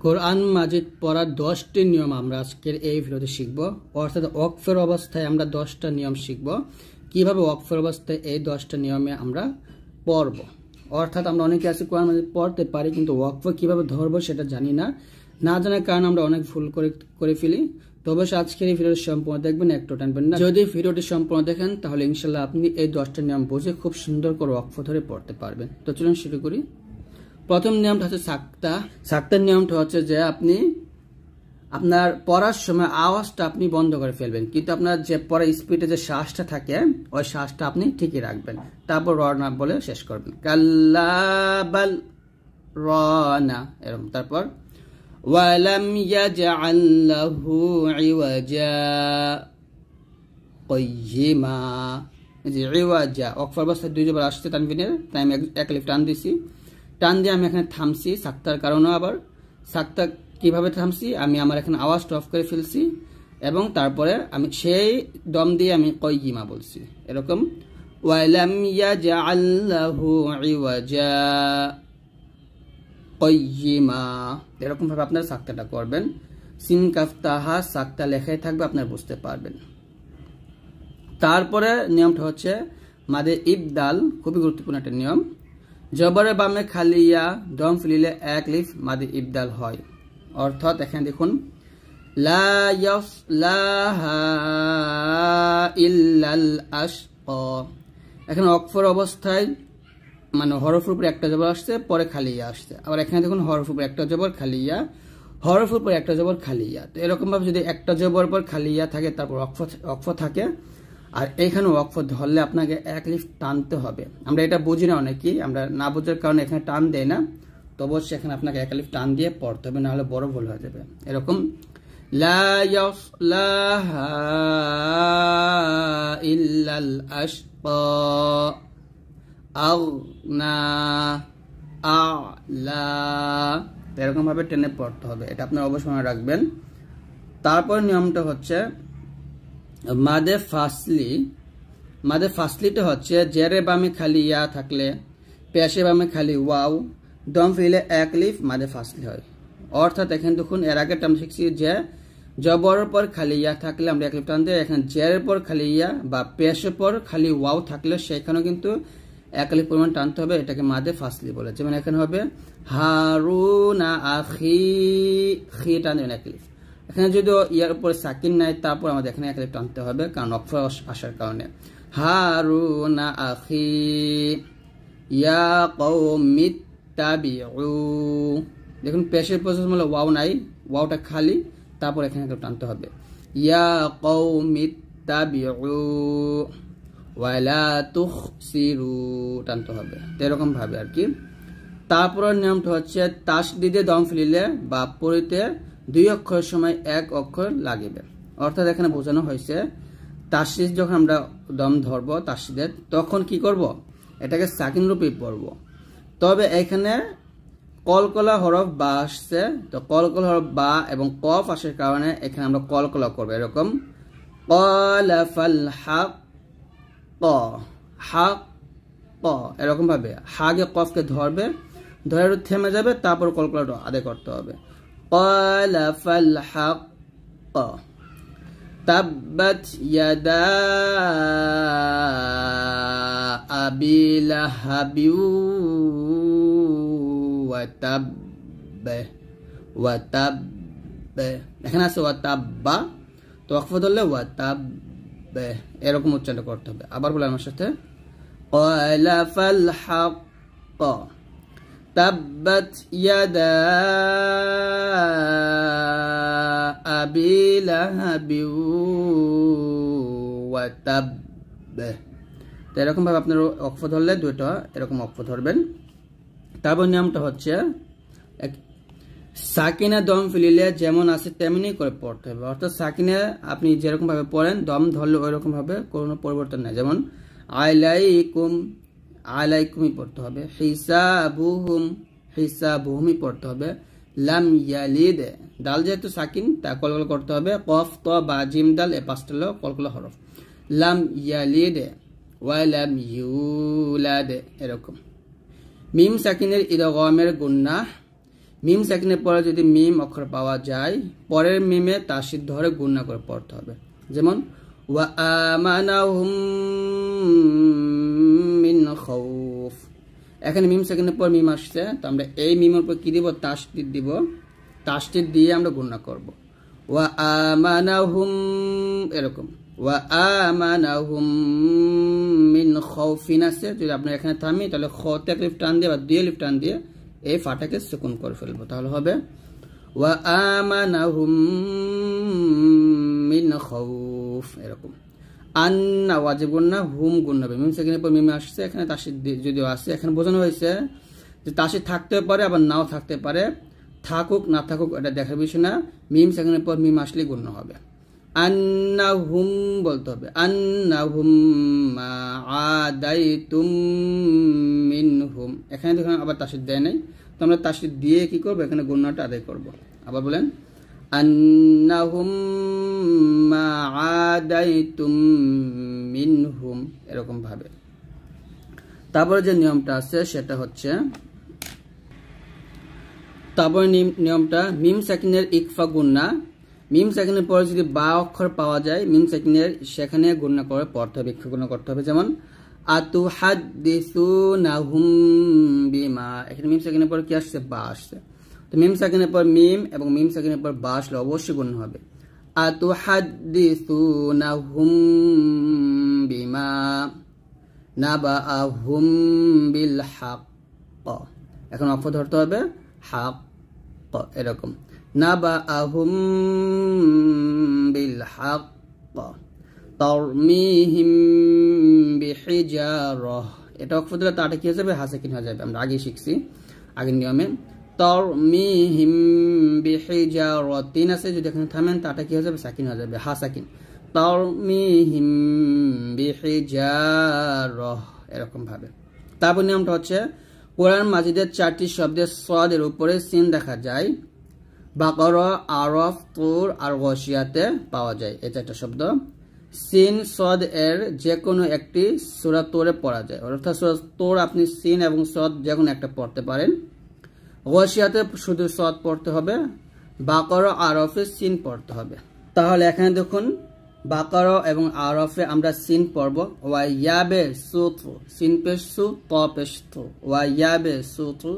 কোরআন মাজিদ পড়ার 10টি নিয়ম আমরা আজকের এই ভিডিওতে শিখব। অর্থাৎ ওয়াকফের অবস্থায় আমরা 10টা নিয়ম শিখব, কিভাবে ওয়াকফের অবস্থায় এই 10টা নিয়মে আমরা পড়ব। অর্থাৎ আমরা অনেকে আছে কোরআন মাজিদ পড়তে পারি কিন্তু ওয়াকফ কিভাবে ধরবো সেটা জানি না, না জানার কারণে আমরা অনেক ভুল করে ফেলি। তো অবশ্যই আজকের এই ভিডিওটি সম্পূর্ণ দেখবেন, একটু টানবেন না। যদি ভিডিওটি সম্পূর্ণ দেখেন তাহলে ইনশাল্লাহ আপনি এই 10টা নিয়ম বুঝে খুব সুন্দর করে ওয়াকফ ধরে পড়তে পারবেন। তো চলুন শুরু করি। প্রথম নিয়মটা হচ্ছে সাক্তা। সাক্তার নিয়মটা হচ্ছে যে আপনি আপনার পড়ার সময় আওয়াজটা আপনি বন্ধ করে ফেলবেন, কিন্তু আপনার যে পড়ার স্পিডে যে শ্বাসটা থাকে ওই শ্বাসটা আপনি ঠিকই রাখবেন, তারপর রনা বলে শেষ করবেন। কাল্লা বাল রনা এরকম। তারপর ওয়ালাম ইয়াজআল লাহু ইওয়াজা কাইয়িমা। যে ইওয়াজা ওয়াকফ অবস্থায় দুই জবর আসছে তানবিনের, তাই আমি এক লিফ টান দিছি। টান দিয়ে আমি এখানে থামছি সাক্তার কারণে। আবার সাক্তা কিভাবে থামছি, আমি আমার এখানে আওয়াজটা অফ করে ফেলছি এবং তারপরে আমি সেই দম দিয়ে আমি কাইয়িমা বলছি এরকম। ওয়ালাম ইয়াজআল লাহু ইওয়াজা কাইয়িমা, এরকম ভাবে আপনারা সাক্তাটা করবেন। সিন কাফ তাহা সাক্তা লেখাই থাকবে, আপনারা বুঝতে পারবেন। তারপরে নিয়মটা হচ্ছে মাদে ইবদাল, খুবই গুরুত্বপূর্ণ একটা নিয়ম। জবরের বামে খালি ইয়া দম ফেলিলে এক লিফ মাদে ইবদাল হয়। অর্থাৎ এখানে দেখুন লা ইয়াসলাহা ইল্লাল আশকা। এখানে ওয়াকফের অবস্থায় মানে হরফের উপরে একটা জবর আসছে, পরে খালি ইয়া আসছে। আবার এখানে দেখুন হরফের উপরে একটা জবর খালি ইয়া, হরফের উপরে একটা জবর খালি ইয়া। তো এরকম ভাবে যদি একটা জবর পর খালি ইয়া থাকে তারপর ওয়াকফ থাকে, আর এখানে ওয়াকফ ধরলে আপনাকে এক লিফ টানতে হবে। আমরা এটা বুঝি না অনেকেই, আমরা না বোঝার কারণে এখানে টান দেয় না। তো অবশ্যই এখানে আপনাকে এক লিফ টান দিয়ে পড়তে হবে, নাহলে বড় ভুল হয়ে যাবে। এরকম লা ইয়াসলাহা ইল্লাল আশকা আগনা আলা, এরকম ভাবে টেনে পড়তে হবে, এটা আপনার অবশ্যই মনে রাখবেন। তারপর নিয়মটা হচ্ছে মাদে ফাসলি। মাদে ফাসলিটা হচ্ছে জেরে বামে খালি ইয়া থাকলে, পেশে বামে খালি ওয়াও, দম ফেলে এক লিফ মাদে ফাসলি হয়। অর্থাৎ এখানে দেখুন এর আগে আমরা শিখছি যে জবরের পর খালি ইয়া থাকলে আমরা এক লিফ টান দিই। এখানে জেরের পর খালি ইয়া বা পেশের পর খালি ওয়াও থাকলে সেখানেও কিন্তু এক লিফ পরিমাণ টানতে হবে, এটাকে মাদে ফাসলি বলে। যেমন এখানে হবে হারুনা আখি, খি টান দেবেন এক লিফ। এখানে যদি ইয়ার উপরে সাকিন নাই তারপর আমাদের এখানে এক লিফ টানতে হবে, কারণ ওয়াকফ আসার কারণে। হারুনা আখি ইয়া কওমি ইত্তাবিউ। দেখুন পেশের পজিশন হলো ওয়াও নাই, ওয়াওটা খালি, তারপর এখানে এক লিফ টানতে হবে। ইয়া কওমি ইত্তাবিউ ওয়ালা তুখসিরু টানতে হবে, এরকম ভাবে আর কি। তারপরের নিয়মটা হচ্ছে তাসদিদে দম ফেলিলে বা পড়িতে দুই অক্ষরের সময় এক অক্ষর লাগিবে। অর্থাৎ এখানে বোঝানো হয়েছে তাসদিদ যখন আমরা দম ধরবো তাসদিদে, তখন কি করব, এটাকে সাকিন রূপে পড়ব। তবে এখানে কলকলা হরফ বা আসছে, তো কলকলা হরফ বা এবং কফ আসার কারণে এখানে আমরা কলকলা করবো এরকম ক্বালা ফাল হাক হাক ক, এরকম ভাবে হাগে কফকে ধরবে, ধরে থেমে যাবে, তারপর কলকলাটা আদায় করতে হবে। ক্বালা ফাল হাক তাব্বাত ইয়াদা আবি লাহাবি ওয়া তাব। এখানে আছে ওয়া তাব্বা, তো ওয়াকফ ধরলে ওয়া তাব, এরকম উচ্চারণ করতে হবে। আবার বলে আমার সাথে ক্বালা ফাল হাক তাব্বাত ইয়াদা আবি লাহাবি ওয়া তাব। তো এরকম ভাবে আপনার ওয়াকফ ধরলে দুইটা এরকম ওয়াকফ ধরবেন। তারপর নিয়মটা হচ্ছে সাকিনে দম ফেলিলে যেমন আছে তেমনি করে পড়তে হবে। অর্থাৎ সাকিনে আপনি যেরকম ভাবে পড়েন দম ধরলে ওই রকম ভাবে কোনো পরিবর্তন নাই। যেমন আলাইকুম, আলাইকুমই পড়তে হবে। হিসাবুহুম, হিসাবুহুমই পড়তে হবে। লাম ইয়ালিদ, দাল যেহেতু সাকিন তা কলকলা করতে হবে। কফ ত বা জিম দাল এ পাঁচটা হলো কলকলা হরফ। লাম ইয়ালিদ ওয়া লাম ইউলাদ, এরকম। মিম সাকিনের ইদগামের গুন্নাহ, মিম সাকিনের পরে যদি মিম অক্ষর পাওয়া যায় পরের মিমে তাসদিদ ধরে গুণনা করে পড়তে হবে। যেমন ওয়া আমানাহুম মিন খাউফ, এখানে মিম সাকিনের পর মিম আসছে, তো আমরা এই মিমের উপর কি দিব? তাসদিদ দিব। তাসদিদ দিয়ে আমরা গুণনা করব। ওয়া আমানাহুম, এরকম ওয়া আমানাহুম মিন খাউফিন আছে, যদি আপনি এখানে থামি তাহলে খতে এক লিফ টান দিয়ে বা দুই লিফ টান দিয়ে এই ফাটাকে সুকুন করে ফেলবো, তাহলে হবে ওয়া আমানাহুম মিন খাউফ। এরকম আন্না ওয়াজিব গুণনা, হুম গুণ হবে। মিম সাকিনের পর মিম আসছে, এখানে তাসদিদ যদিও আছে, এখানে বোঝানো হয়েছে যে তাসদিদ থাকতে পারে আবার নাও থাকতে পারে, থাকুক না থাকুক এটা দেখার বিষয় না, মিম সাকিনের পর মিম আসলে গুণ হবে। আন্নাহুম বলতে হবে, আন্নাহুম মা আদাইতুম মিনহুম, এখানে দেখুন আবার তাসদিদ দেয় নাই, তো আমরা তাসদিদ দিয়ে কি করব? এখানে গুণনাটা আদায় করব। আবার বলেন আন্নাহুম মা আদাইতুম মিনহুম, এরকম ভাবে। তারপরে যে নিয়মটা আছে সেটা হচ্ছে, তারপরে নিয়মটা মিম সাকিনের ইকফা গুণনা, মিম সাকিনের পরে যদি বা অক্ষর পাওয়া যায় মিম সাকিনের সেখানে গুণনা করে পড়তে হবে, ইকফা গুণনা করতে হবে। যেমন আতুহাদ্দিসুনাহুম বিমা, এখানে মিম সাকিনের পর কি আসছে? বা আসছে, তো মিম সাকিনের পর মিম এবং মিম সাকিনের পর বা আসলে অবশ্যই গুণনা হবে। আতুহাদ্দিসুনাহুম বিমা নাবাআহুম বিল হক, এখন অক্ষ ধরতে হবে হক, এরকম নাবাআহুম বিল হক তারমিহিম বিহিজারাহ, এটা অক্ষ দিলে তাটা কি হয়ে যাবে? হাসাকিন হয়ে যাবে, আমরা আগে শিখছি আগের নিয়মে। তারমিহিম বিহিজারাতিন আছে, যদি এখানে থামেন তাটা কি হয়ে যাবে? সাকিন হয়ে যাবে, হাসাকিন। তারমিহিম বিহিজারাহ, এরকম ভাবে। তারপর নিয়মটা হচ্ছে কোরআন মাজিদের 4টি শব্দের সদের উপরে সিন দেখা যায়, বাকরা, আরফ, তুর আর গশিয়াতে পাওয়া যায়। এই 4টা শব্দ সিন সদ এর যে কোনো একটি সূরা তুরে পড়া যায়, অর্থাৎ সূরা তুর আপনি সিন এবং সদ যে কোনো একটা পড়তে পারেন। গশিয়াতে শুধু সদ পড়তে হবে, বাকরা আরফে সিন পড়তে হবে। তাহলে এখানে দেখুন বাকরা এবং আরফে আমরা সিন পড়ব, ওয়া ইয়াবে সুতু, সিন পেশ সু, ত পেশ তু, ওয়া ইয়াবে সুতু,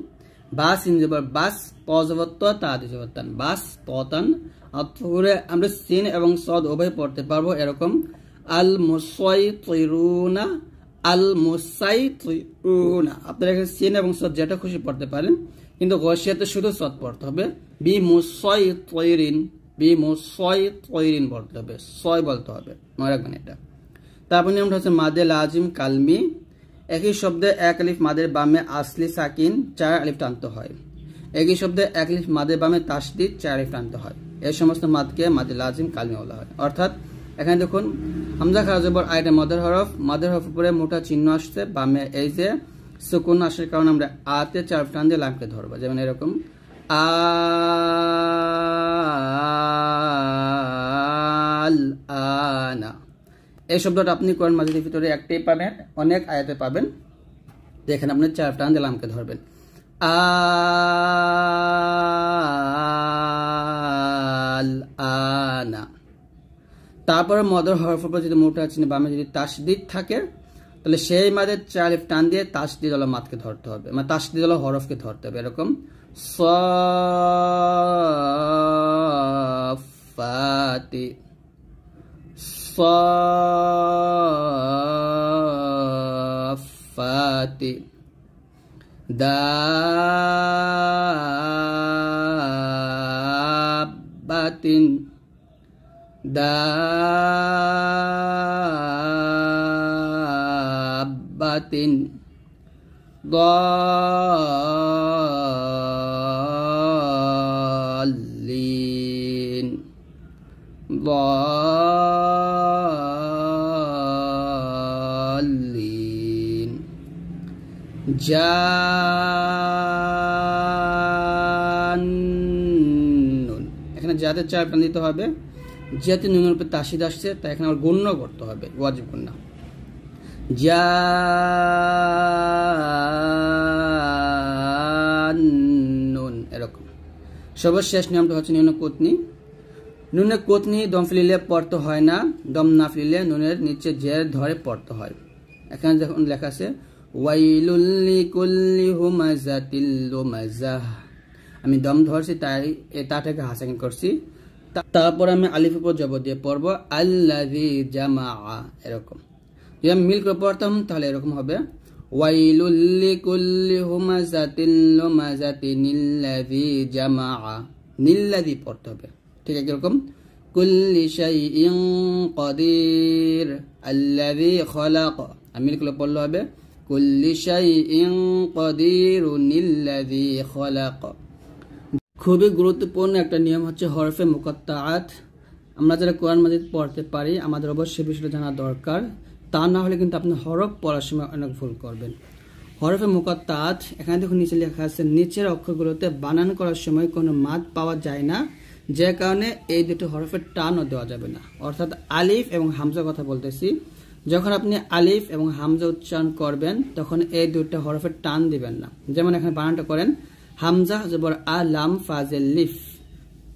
বা সিন জবর বাস, ত জবর ত, তা জবর তান, বাস ততান। অথবা আমরা সিন এবং সদ উভয় পড়তে পারবো, এরকম আল মুসাইতিরুনা, আল মুসাইতিরুনা, আপনারা এখানে সিন এবং সদ যেটা খুশি পড়তে পারেন, কিন্তু গশিয়াতে শুধু সদ পড়তে হবে। বি মুসাইতিরিন, বি মুসাইতিরিন বলতে হবে, সয় বলতে হবে, মনে রাখবেন এটা। তারপর নিয়মটা হচ্ছে মাদে লাজিম কালমি, একই শব্দে এক আলিফ মাদের বামে আসলি সাকিন 4 আলিফ টানতে হয়, একই শব্দে এক আলিফ মাদের বামে তাসদিদ 4 আলিফ টানতে হয়, এই সমস্ত মাদকে মাদে লাজিম কালমি বলা হয়। অর্থাৎ এখানে দেখুন হামজা খারা জবর আইটা মাদের হরফ, মাদের হরফ উপরে মোটা চিহ্ন আসছে, বামে এই যে সুকুন আসার কারণে আমরা আতে 4 টান দিয়ে লামকে ধরবো, যেমন এরকম আল আনা। এই শব্দটা আপনি কোরআন মাজিদের ভিতরে একটাই পাবেন, অনেক আয়াতে পাবেন, এখানে আপনি 4 টান দিয়ে লামকে ধরবেন, আল আনা। তারপরে মদের হরফ উপর যদি মোটা চিহ্ন বামে যদি তাসদিদ থাকে তাহলে সেই মাদের 4 আলিফ টান দিয়ে তাসদিদ ওয়ালা মাদকে ধরতে হবে, মানে তাসদিদ ওয়ালা হরফকে ধরতে হবে, এরকম সাফাতি, সাফাতি, দাবাতিন, দাবাতিন, ضالين، ضالين، জান্নুন, এখানে যাতে 4 টান দিতে হবে, যেহেতু নুনের উপর তাসদিদ আসছে তাই এখানে আমার গুণ্য করতে হবে, ওয়াজিব গুণ্য। জান্নুন, এরকম সর্বশেষ নিয়মটা হচ্ছে নুনে কুতনি। নুনে কুতনি দম ফেলিলে পড়তে হয় না, দম না ফেলিলে নুনের নিচে জের ধরে পড়তে হয়। এখানে যখন লেখা আছে ওয়াইলুল লিকুল্লি হুমাযাতিল লুমাযাহ, আমি দম ধরছি তাই তাটাকে হাসাকিন করছি। তারপর আমি আলিফের উপর জবর দিয়ে পড়ব আল্লাযী জামাআ, এরকম। যদি আমি মিল করে পড়তাম তাহলে এরকম হবে ওয়াইলুল লিকুল্লি হুমাযাতিল লুমাযাতিনিল্লাযী জামাআ, নিল্লাযী পড়তে হবে। ঠিক আছে, এরকম কুল্লি শাইইন কাদির আল্লাযী খালাক, আমি মিল করে পড়লে হবে কুল্লি শাইইন কাদিরুনিল্লাযী খালাক। খুবই গুরুত্বপূর্ণ একটা নিয়ম হচ্ছে হরফে মুকাত্তাআত। আমরা যারা কোরআন মাজিদ পড়তে পারি আমাদের অবশ্যই বিষয়টা জানা দরকার, তা না হলে কিন্তু আপনি হরফ পড়ার সময় অনেক ভুল করবেন। হরফে মুকাত্তাআত এখানে দেখুন নিচে লেখা আছে নিচের অক্ষরগুলোতে বানান করার সময় কোনো মাদ পাওয়া যায় না, যে কারণে এই দুটো হরফের টানও দেওয়া যাবে না। অর্থাৎ আলিফ এবং হামজা কথা বলতেছি, যখন আপনি আলিফ এবং হামজা উচ্চারণ করবেন তখন এই দুটো হরফের টান দিবেন না। যেমন এখানে বানানটা করেন হামজা জবর আ লাম ফাজেল লিফ,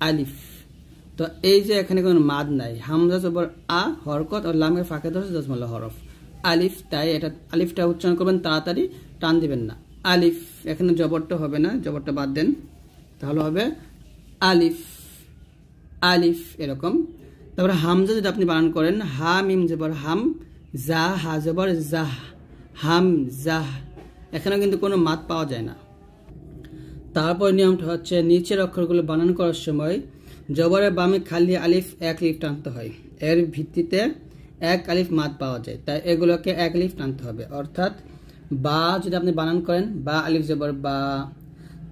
আলিফ। তো এই যে এখানে কোনো মাদ নাই, হামজা জবর আ হরকত আর লামের ফাঁকে ধরছে জজমাল্লা হরফ আলিফ, তাই এটা আলিফটা উচ্চারণ করবেন তাড়াতাড়ি, টান দিবেন না। আলিফ, এখানে জবরটা হবে না, জবরটা বাদ দেন, তাহলে হবে আলিফ, আলিফ এরকম। তারপরে হামজা যদি আপনি বানান করেন হা মিম জবর হাম, জা হা জবর জাহ, হাম জাহ, এখানে কিন্তু কোনো মাদ পাওয়া যায় না। তারপর নিয়মটা হচ্ছে নিচের অক্ষরগুলো বানান করার সময় জবরের বামে খালি আলিফ এক আলিফ টানতে হয়, এর ভিত্তিতে এক আলিফ মাদ পাওয়া যায়, তাই এগুলোকে এক আলিফ টানতে হবে। অর্থাৎ বা যদি আপনি বানান করেন বা আলিফ জবর বা,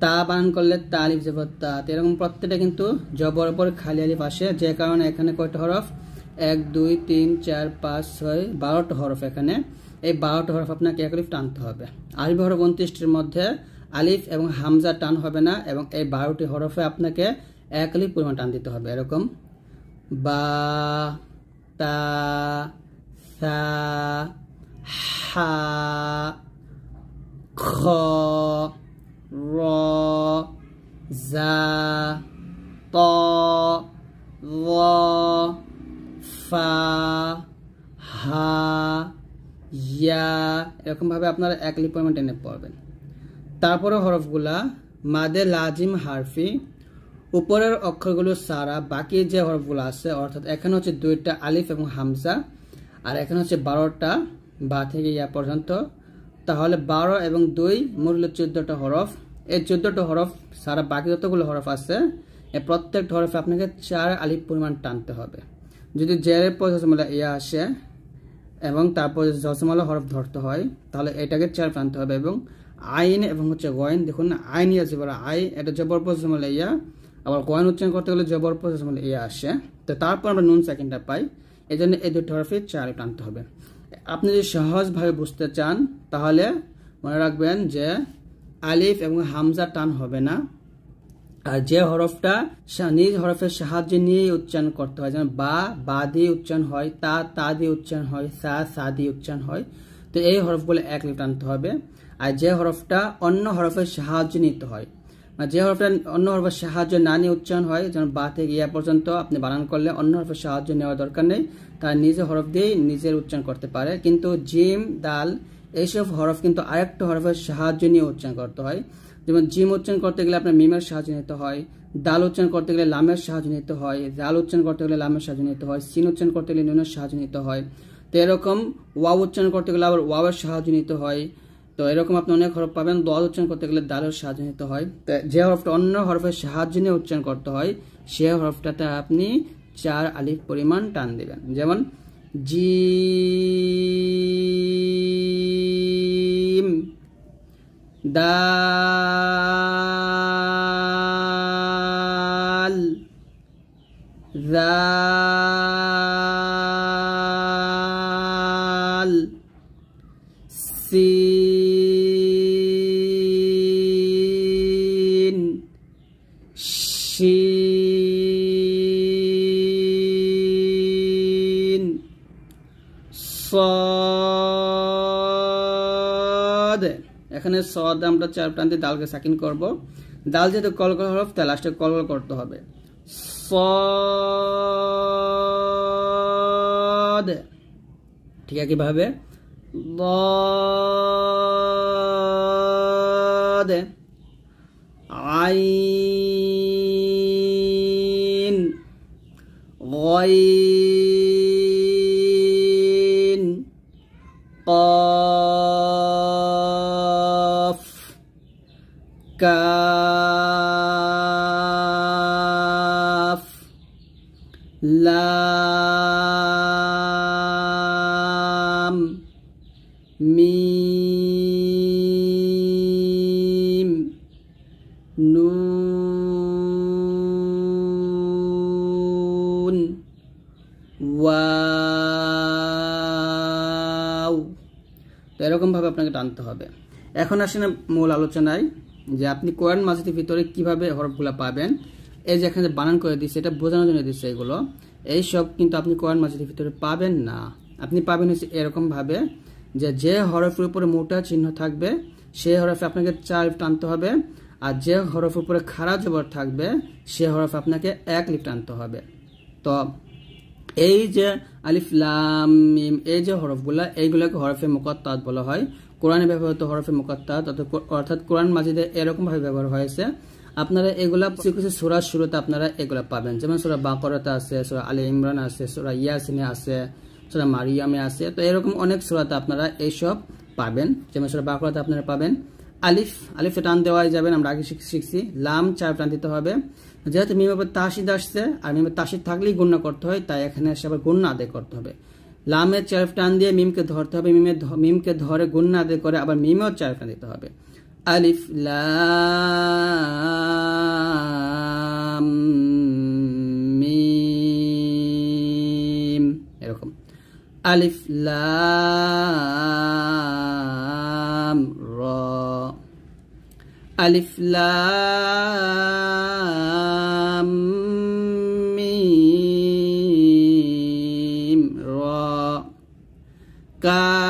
তা বানান করলে তা আলিফ জবর তা, এরকম প্রত্যেকটা কিন্তু জবর উপর খালি আলিফ আসে, যে কারণে এখানে কয়টা হরফ 1 2 3 4 5 6 12টা হরফ, এখানে এই 12টা হরফ আপনাকে এক আলিফ টানতে হবে। আরবি হরফ 29টির মধ্যে আলিফ এবং হামজা টান হবে না, এবং এই 12টি হরফে আপনাকে এক আলিফ পরিমাণ টান দিতে হবে। এরকম বা, তা, সা, হা, খ, র, জা, ত, ল, ফা, হা, ইয়া, এরকম ভাবে আপনারা এক আলিফ পরিমাণ টেনে পড়বেন। তারপরে হরফগুলা মাদে লাজিম হারফি, উপরের অক্ষরগুলো সারা বাকি যে হরফগুলো আছে, অর্থাৎ এখানে হচ্ছে 2টা আলিফ এবং হামজা, আর এখানে হচ্ছে 12টা বা থেকে ইয়া পর্যন্ত, তাহলে 12 এবং 2 মোট হলো 14টা হরফ। এই 14টা হরফ সারা বাকি যতগুলো হরফ আছে এই প্রত্যেকটা হরফে আপনাকে 4 আলিফ পরিমাণ টানতে হবে। যদি জেরের পর জজমালা ইয়া আসে এবং তারপর জজমালা হরফ ধরতে হয় তাহলে এটাকে 4 টানতে হবে। এবং আইন এবং হচ্ছে গয়েন, দেখুন আইন ইয়া জবর আই, এটা জবর পর জজমালা ইয়া, আবার গয়েন উচ্চারণ করতে গেলে জবর পর জজমালা ইয়া আসে, তো তারপর আমরা নুন সেকেন্ডটা পাই, এই জন্য এই দুটো হরফে 4 টানতে হবে। আপনি যদি সহজভাবে বুঝতে চান তাহলে মনে রাখবেন যে আলিফ এবং হামজা টান হবে না, আর যে হরফটা নিজ হরফের সাহায্যে নিয়ে উচ্চারণ করতে হয়, যেমন বা দিয়ে উচ্চারণ হয়, তা দিয়ে উচ্চারণ হয়, সা দিয়ে উচ্চারণ হয়, তো এই হরফগুলো এক আলিফ টানতে হবে। আর যে হরফটা অন্য হরফের সাহায্য নিতে হয়, যে হরফটা অন্য হরফের সাহায্য না নিয়ে উচ্চারণ হয়, যেমন বা থেকে ইয়া পর্যন্ত আপনি বানান করলে অন্য হরফের সাহায্য নেওয়ার দরকার নেই, তার নিজের হরফ দিয়েই নিজের উচ্চারণ করতে পারে। কিন্তু জিম, দাল এইসব হরফ কিন্তু আরেকটা হরফের সাহায্য নিয়ে উচ্চারণ করতে হয়। যেমন জিম উচ্চারণ করতে গেলে আপনার মিমের সাহায্য নিতে হয়, দাল উচ্চারণ করতে গেলে লামের সাহায্য নিতে হয়, জাল উচ্চারণ করতে গেলে লামের সাহায্য নিতে হয়, সিন উচ্চারণ করতে গেলে নুনের সাহায্য নিতে হয়, তো এরকম ওয়াও উচ্চারণ করতে গেলে আবার ওয়াওয়ের সাহায্য নিতে হয়। তো এরকম আপনি অনেক হরফ পাবেন। দোয়া উচ্চারণ করতে গেলে দালের সাহায্য নিতে হয়। তো যে হরফটা অন্য হরফের সাহায্য নিয়ে উচ্চারণ করতে হয় সে হরফটাতে আপনি 4 আলিফ পরিমাণ টান দিবেন। যেমন জিম, দাল, জাল, সিন, শিন, সদ। এখানে সদ আমরা 4 টান দিয়ে দালকে সাকিন করব। দাল যেহেতু কলকল হরফ তাই লাস্টে কলকল করতে হবে। সদ, ঠিক আছে কিভাবে ضاد عين غين قاف كاف لام ميم نون ওয়াও। তো এরকম ভাবে আপনাকে টানতে হবে। এখন আসেন মূল আলোচনায় যে আপনি কোরআন মাজিদের ভিতরে কিভাবে হরফগুলো পাবেন। এই যে এখানে বানান করে দিচ্ছে এটা বোঝানোর জন্য দিচ্ছে, এগুলো এই সব কিন্তু আপনি কোরআন মাজিদের ভিতরে পাবেন না। আপনি পাবেন হচ্ছে এরকম ভাবে যে যে হরফের উপরে মোটা চিহ্ন থাকবে সেই হরফে আপনাকে 4 লিফ টানতে হবে, আর যে হরফের উপরে খাড়া জবর থাকবে সে হরফে আপনাকে 1 লিফ টানতে হবে। তো এই যে আলিফ লাম মিম এই যে হরফগুলা এইগুলোকে হরফে মুকাত্তাত বলা হয়। কোরআনে ব্যবহৃত হরফে মুকাত্তাত অর্থাৎ কোরআন মাজিদে এরকম ভাবে ব্যবহার হয়েছে। আপনারা এগুলা কিছু সূরার শুরুতে আপনারা এগুলা পাবেন, যেমন সূরা বাকারাতে আছে, সূরা আলে ইমরান আছে, সূরা ইয়াসিনে আছে, সূরা মারিয়ামে আছে। তো এরকম অনেক সূরাতে আপনারা এইসব পাবেন। যেমন সূরা বাকারাতে আপনারা পাবেন আলিফ, আলিফে টান দেওয়াই যাবেন, আমরা আগে শিখছি। লাম 4 টান দিতে হবে, যেহেতু মিমের উপর তাসিদ আসছে আর মিমের তাসিদ থাকলেই গুণনা করতে হয়, তাই এখানে এসে আবার গুণনা আদায় করতে হবে। লামের 4 টান দিয়ে মিমকে ধরতে হবে, মিমকে ধরে গুণনা আদায় করে আবার মিমেও 4 টান দিতে হবে। আলিফ লাম মিম এরকম। আলিফ লাম র, আলিফ লাম মিম র, কাফ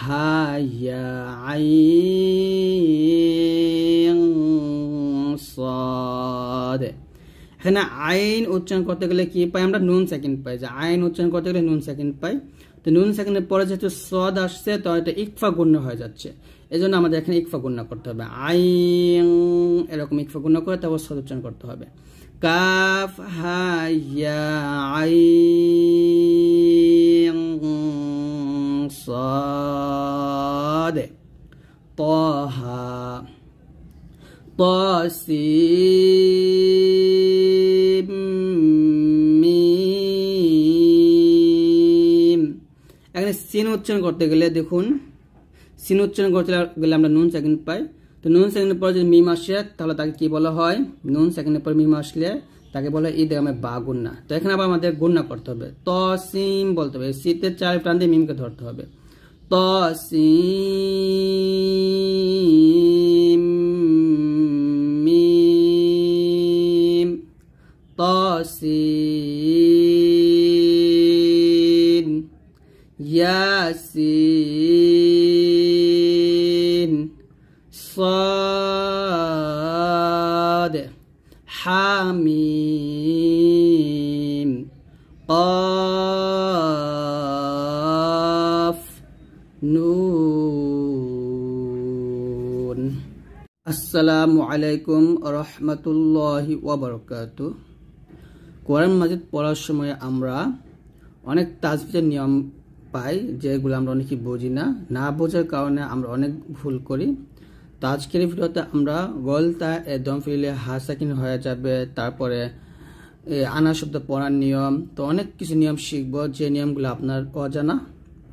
হা ইয়া আইন সাদ। এখানে আইন উচ্চারণ করতে গেলে কি পাই আমরা? নুন সেকেন্ড পাই। যে আইন উচ্চারণ করতে গেলে নুন সেকেন্ড পাই। তো নুন সেকেন্ডের পরে যেহেতু সদ আসছে তো এটা ইকফা গুণ্য হয়ে যাচ্ছে, এই জন্য আমাদের এখানে ইকফা গুণ্য করতে হবে। আইন এরকম ইকফা গুণ্য করে তারপর সদ উচ্চারণ করতে হবে। কাফ হা ইয়া আইন সাদ, তাহা তাসিম মিম। এখানে সিন উচ্চারণ করতে গেলে দেখুন, সিন উচ্চারণ করতে গেলে আমরা নুন সেকেন্ড পাই। তো নুন সেকেন্ডের পর যদি মিম আসে তাহলে তাকে কি বলা হয়? নুন সেকেন্ডের পর মিম আসলে তাকে বলা হয় ইদগামে বা গুন্না। তো এখানে আবার আমাদের গুন্না করতে হবে, তসিম বলতে হবে, সিতে 4 টান দিয়ে মিমকে ধরতে হবে। তসিম মিম, তসিন, ইয়াসিন, صاد حاميم قاف نون। আসসালামু আলাইকুম রহমতুল্লাহি ওয়া বারাকাতুহু। কোরআন মাজিদ পড়ার সময় আমরা অনেক তাজবিদের নিয়ম পাই যেগুলো আমরা অনেকেই বুঝি না, না বোঝার কারণে আমরা অনেক ভুল করি। তো আজকের ভিডিওতে আমরা গলতা দম ফেলে হাসাকিন হয়ে যাবে, তারপরে আনা শব্দ পড়ার নিয়ম, তো অনেক কিছু নিয়ম শিখব যে নিয়মগুলো আপনার অজানা।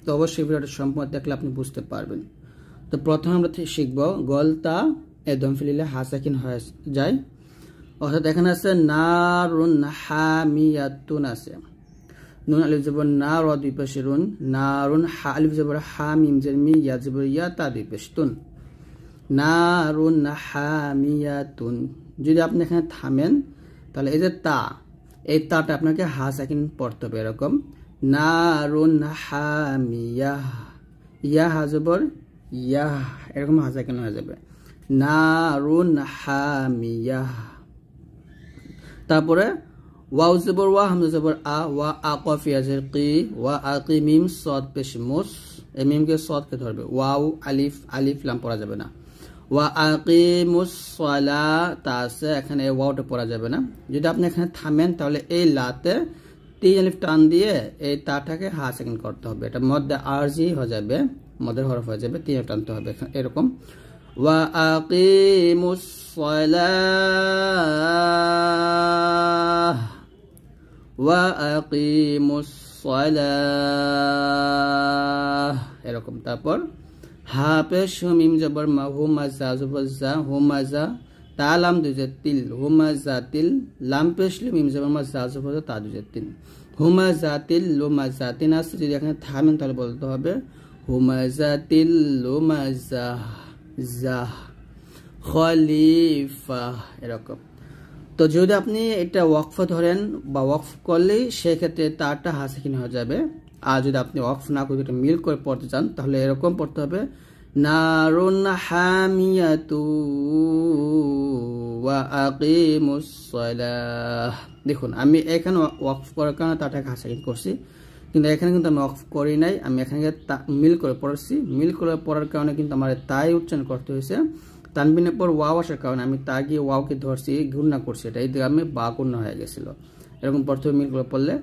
তো অবশ্যই ভিডিওটা সম্পূর্ণ দেখলে আপনি বুঝতে পারবেন। তো প্রথমে আমরা শিখব গলতা দম ফেলে হাসাকিন হয়ে যায়, অর্থাৎ এখানে আছে নারুন হামিয়াতুন আছে, নুন আলিফ জবর না র দুই পাশে রুন, নারুন হা আলিফ জবর হা মিম জের মি ইয়া জবর ইয়া তা দুই পাশে তুন, নারুন হামিয়াতুন। যদি আপনি এখানে থামেন তাহলে এই যে তা, এই তাটা আপনাকে হা সাকিন পড়তে হবে এরকম, নারুন হামিয়া, ইয়া হা জবর ইয়া এরকম হা সাকিন হয়ে যাবে। নারুন হামিয়াহ। তারপরে ওয়াও জবর ওয়া, হামজা জবর আ, ওয়া আকাফ ইয়াজের কি, ওয়া আকি মিম সদ পেশ মুস, এই মিমকে সদকে ধরবে, ওয়াও আলিফ, আলিফ লাম পড়া যাবে না। ওয়া আকিমুস সালাতা আছে, এখানে এই ওয়াওটা পড়া যাবে না। যদি আপনি এখানে থামেন তাহলে এই লাতে তিন আলিফ টান দিয়ে এই তাটাকে হা সেকেন্ড করতে হবে, এটা মধ্যে আরজি হয়ে যাবে, মদের হরফ হয়ে যাবে, তিন টানতে হবে এরকম। ওয়া আকিমুস সালাহ, ওয়া আকিমুস সালাহ এরকম। তারপর হা পেশ মিম জবর মা, হুমাজা জবর জা, হুমাজা, তা লাম দুজে তিল, হুমাজা তিল, লাম পেশ মিম জবর মা, জা জবর তা দুজে তিল, হুমাজা তিল লুমাজা তিন আছে। যদি এখানে থামেন তাহলে বলতে হবে হুমাজা তিল লুমাজা জা খলিফা এরকম। তো যদি আপনি এটা ওয়াকফ ধরেন বা ওয়াকফ করলেই সেক্ষেত্রে তারটা হাসিকিন হয়ে যাবে। আর যদি আপনি ওয়াকফ না করে এটা মিল করে পড়তে চান তাহলে এরকম পড়তে হবে নারুন হামিয়াতু ওয়া আকিমুস সালাহ। দেখুন আমি এখানে ওয়াকফ করার কারণে তারটাকে হাসিকিন করছি, কিন্তু এখানে কিন্তু আমি ওয়াকফ করি নাই, আমি এখানে মিল করে পড়ছি। মিল করে পড়ার কারণে কিন্তু আমার তাই উচ্চারণ করতে হয়েছে। তানবিনের পর ওয়াও আসার কারণে আমি তা গিয়ে ওয়াওকে ধরছি, ঘূর্ণা করছি, এটা এই দিকে আমি বা ঘূর্ণা হয়ে গেছিল। এরকম প্রথমে মিল করে পড়লে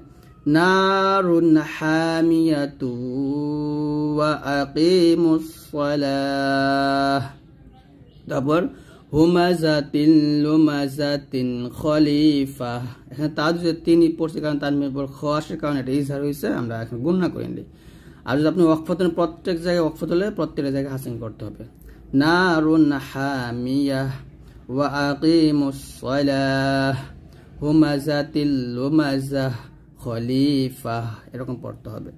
নারুন হামিয়াতু ওয়া আকিমুস সালাহ। তারপর হুমাজাতিল লুমাজাতিন খলিফা, এখানে তার যে তিনি পড়ছে কারণ তানবিনের পর খ আসার কারণে এটা ইজহার হয়েছে, আমরা এখন গুণনা করে নিই। আর যদি আপনি ওয়াকফ দেন প্রত্যেক জায়গায় ওয়াকফ হলে প্রত্যেকটা জায়গায় হাসিন করতে হবে নারুন হামিয়াহ ওয়া আকিমুস সালাহ হুমাজাতিল লুমাজাহ খলিফা এরকম পড়তে হবে।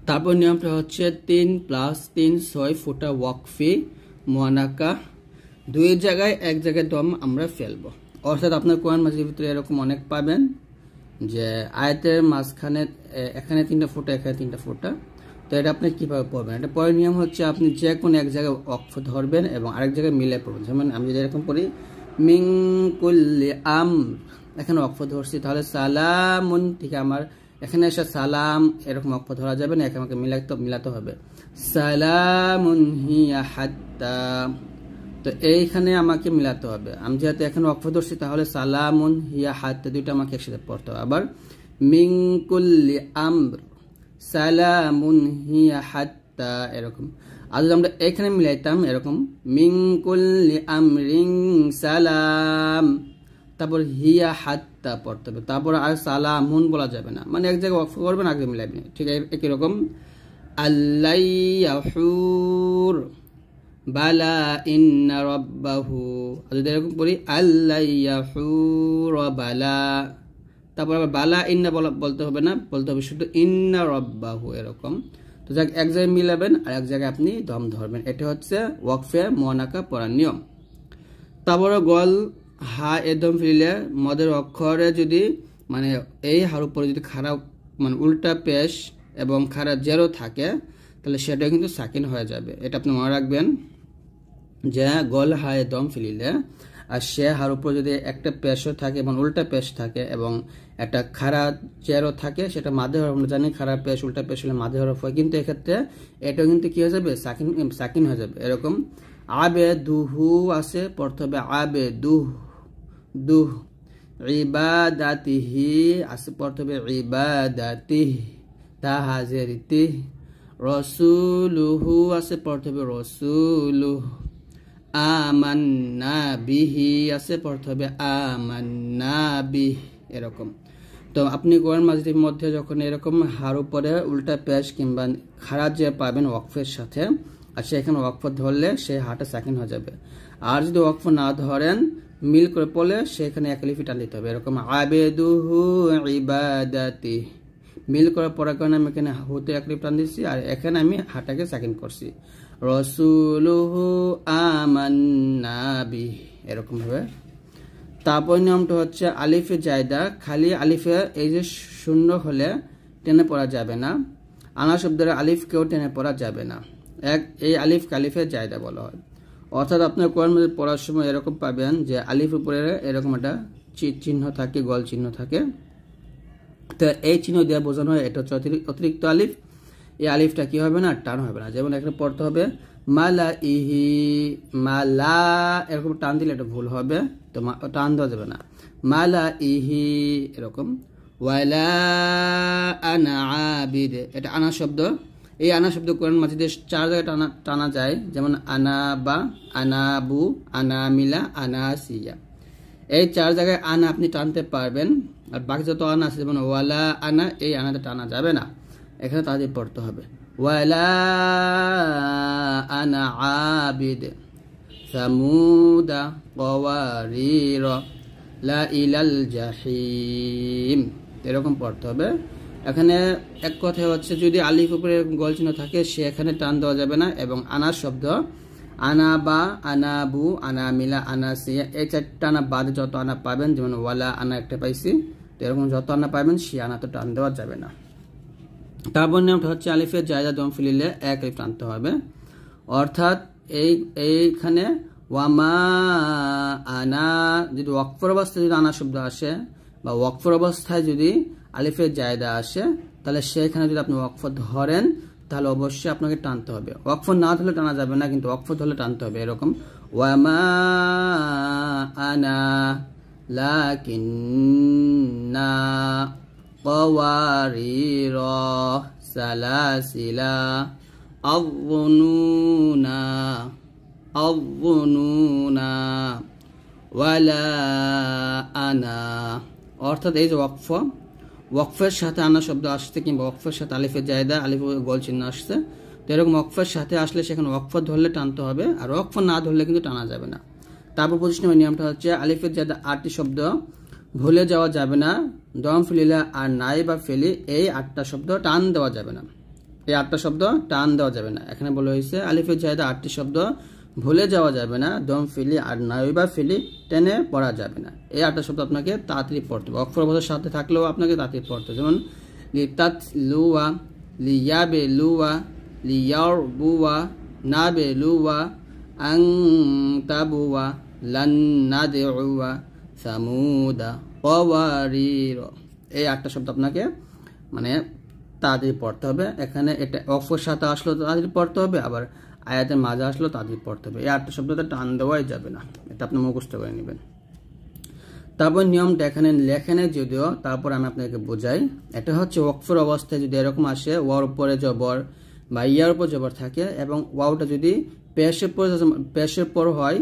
তারপর নিয়মটা হচ্ছে 3 + 3 6 ফুটা ওয়াকফি মুআনাকা, দুই জায়গায় এক জায়গায় দম আমরা ফেলবো। অর্থাৎ আপনার কোরআন মাজিদের ভিতরে এরকম অনেক পাবেন যে আয়াতের মাঝখানে এখানে 3টা ফুটা, এখানে 3টা ফুটা। তো এটা আপনি কিভাবে পড়বেন, এটা পড়ার নিয়ম হচ্ছে আপনি যে কোনো এক জায়গায় ওয়াকফ ধরবেন এবং আরেক জায়গায় মিলে পড়বেন। যেমন আমি যদি এরকম পড়ি মিন কুল্লি আমর, এখানে ওয়াকফ ধরছি, তাহলে সালামুন, ঠিক আমার এখানে এসে সালাম এরকম ওয়াকফ ধরা যাবে না, এখানে আমাকে মিলাতে হবে সালামুন হিয়া হাত্তা, তো এইখানে আমাকে মিলাতে হবে। আমি যেহেতু এখানে ওয়াকফ ধরছি তাহলে সালামুন হিয়া হাত্তা দুইটা আমাকে একসাথে পড়তে হবে। আবার মিন কুল্লি আমর সালামুন হিয়া হাত্তা এরকম। আর যদি আমরা এখানে মিলাইতাম এরকম মিন কুল্লি আমরিন সালাম, তারপর হিয়া হাত্তা পড়তে হবে, তারপর আর সালামুন বলা যাবে না, মানে এক জায়গায় ওয়াকফ করবেন আগে মিলাইবেন, ঠিক আছে। একই রকম আল্লাইয়াহুর বালা ইন্না রাব্বাহু, যদি এরকম পড়ি আল্লাইয়াহুর বালা, তারপর আবার বালা ইন্না বলতে হবে না, বলতে হবে শুধু ইন্না রাব্বাহু এরকম। তো যাক এক জায়গায় মিলাবেন আর এক জায়গায় আপনি দম ধরবেন, এটা হচ্ছে ওয়াকফে মুআনাকা পড়ার নিয়ম। তারপরে গল হা একদম ফিরলে মদের অক্ষরে যদি মানে এই হার উপরে যদি খাড়া মানে উল্টা পেশ এবং খাড়া জেরো থাকে তাহলে সেটা কিন্তু সাকিন হয়ে যাবে। এটা আপনি মনে রাখবেন যে গল হা একদম ফিলিলে আর সে হার উপর যদি একটা পেশও থাকে এবং উল্টা পেশ থাকে এবং একটা খাড়া জেরো থাকে, সেটা মাঝে হরফ, আমরা জানি খাড়া পেশ উল্টা পেশ হলে মাঝে হরফ হয়, কিন্তু এক্ষেত্রে এটাও কিন্তু কি হয়ে যাবে সাকিন হয়ে যাবে। এরকম আবে দুহু আছে পড়তে হবে আবে দুহ দুহ, ইবাদাতিহি আছে পড়তে হবে ইবাদাতিহ তাহাজেরিতিহ, রসুলুহু আছে পড়তে হবে রসুলুহ, আমান্না বিহি আছে পড়তে হবে আমান্না বিহ এরকম। তো আপনি কোরআন মাজিদের মধ্যে যখন এরকম হার উপরে উল্টা পেশ কিংবা খাড়া যে পাবেন ওয়াকফের সাথে, আর সেখানে ওয়াকফ ধরলে সেই হাটা সাকিন হয়ে যাবে। আর যদি ওয়াকফ না ধরেন মিল করে পড়লে সেখানে এক আলিফ টান দিতে হবে, এরকম আবেদুহু ইবাদাতি, মিল করে পড়ার কারণে আমি এখানে হুতে এক আলিফ টান দিচ্ছি আর এখানে আমি হাটাকে সাকিন করছি, রসুলুহু আমান্না বিহ এরকম ভাবে। তারপর নিয়মটা হচ্ছে আলিফে জায়দা, খালি আলিফে এই যে শূন্য হলে টেনে পড়া যাবে না, আনা শব্দের আলিফকেও টেনে পড়া যাবে না, এই আলিফ কালিফে জায়দা বলা হয়। অর্থাৎ আপনার কোরআন মাজিদ পড়ার সময় এরকম পাবেন যে আলিফ উপরে এরকম একটা চিহ্ন থাকে, গোল চিহ্ন থাকে। তো এই চিহ্ন দিয়ে বোঝানো হয় এটা হচ্ছে অতিরিক্ত আলিফ। এই আলিফটা কি হবে না, টান হবে না। যেমন এখানে পড়তে হবে মালা ইহি, মালা এরকম টান দিলে এটা ভুল হবে, তো টান দেওয়া যাবে না। মালা ইহি এরকম। ওয়ালা আনা আবিদ, এটা আনা শব্দ। এই আনা শব্দ কোরআন মাজিদে 4 জায়গায় টানা যায়, যেমন আনা বা, আনা বু, আনা মিলা, আনা সিয়া। এই 4 জায়গায় আনা আপনি টানতে পারবেন, আর বাকি যত আনা আছে যেমন ওয়ালা আনা, এই আনাতে টানা যাবে না, এখানে তাদের পড়তে হবে ওয়ালা আনা আবিদ সামুদা কওয়ারির লা ইলাল জাহিম, এরকম পড়তে হবে। এখানে এক কথা হচ্ছে যদি আলিফ উপরে গোল চিহ্ন থাকে সে এখানে টান দেওয়া যাবে না, এবং আনার শব্দ আনা বা, আনা বু, আনা মিলা, আনা সিয়া, এই 4টা আনা বাদে যত আনা পাবেন, যেমন ওয়ালা আনা একটা পাইছি, তো এরকম যত আনা পাবেন সে আনা তো টান দেওয়া যাবে না। তারপর নিয়মটা হচ্ছে আলিফের জায়দা দম ফিলিলে 1 আলিফ টানতে হবে। অর্থাৎ এইখানে ওয়ামা আনা, যদি ওয়াকফর অবস্থায় যদি আনা শব্দ আসে বা ওয়াকফর অবস্থায় যদি আলিফের জায়দা আসে, তাহলে সেখানে যদি আপনি ওয়াকফ ধরেন তাহলে অবশ্যই আপনাকে টানতে হবে। ওয়াকফ না ধরলে টানা যাবে না, কিন্তু ওয়াকফ ধরলে টানতে হবে। এরকম ওয়ামা আনা লাকিন্না قوارير سلاسل الظنون ولا أنا। অর্থাৎ এই যে ওয়াকফের সাথে আনা শব্দ আসছে, কিংবা ওয়াকফের সাথে আলিফের জায়দা, আলিফ গোল চিহ্ন আসছে, তো এরকম ওয়াকফের সাথে আসলে সেখানে ওয়াকফ ধরলে টানতে হবে, আর ওয়াকফ না ধরলে কিন্তু টানা যাবে না। তারপর 25 নম্বর নিয়মটা হচ্ছে আলিফের জায়দা 8টি শব্দ ভুলে যাওয়া যাবে না। দম ফিলিলা আর নাই বা ফেলি, এই 8টা শব্দ টান দেওয়া যাবে না, এই 8টা শব্দ টান দেওয়া যাবে না। এখানে বলা হয়েছে আলিফের জায়দা 8টি শব্দ ভুলে যাওয়া যাবে না, দম ফিলি আর নাই বা ফেলি টেনে পড়া যাবে না। এই 8টা শব্দ আপনাকে তাড়াতাড়ি পড়তে হবে, অক্ষর অবস্থার সাথে থাকলেও আপনাকে তাড়াতাড়ি পড়তে হবে। যেমন লিতাত লুয়া, লিয়াবে লুয়া, লিয়ার বুয়া, নাবে লুয়া, আং তাবুয়া, লান্নাদেউয়া, সামুদা, কওয়ারির, এই 8টা শব্দ আপনাকে মানে তাড়াতাড়ি পড়তে হবে। এখানে এটা অক্ষর সাথে আসলো তাড়াতাড়ি পড়তে হবে, আবার আয়াতের মাঝে আসলো তাড়াতাড়ি পড়তে হবে। এই 8টা শব্দটা টান দেওয়াই যাবে না, এটা আপনি মুখস্থ করে নেবেন। তারপর নিয়মটা এখানে লেখেনে যদিও, তারপর আমি আপনাকে বোঝাই। এটা হচ্ছে ওয়াকফের অবস্থায় যদি এরকম আসে, ওয়ার উপরে জবর বা ইয়ার উপর জবর থাকে, এবং ওয়াওটা যদি পেশের পর হয়,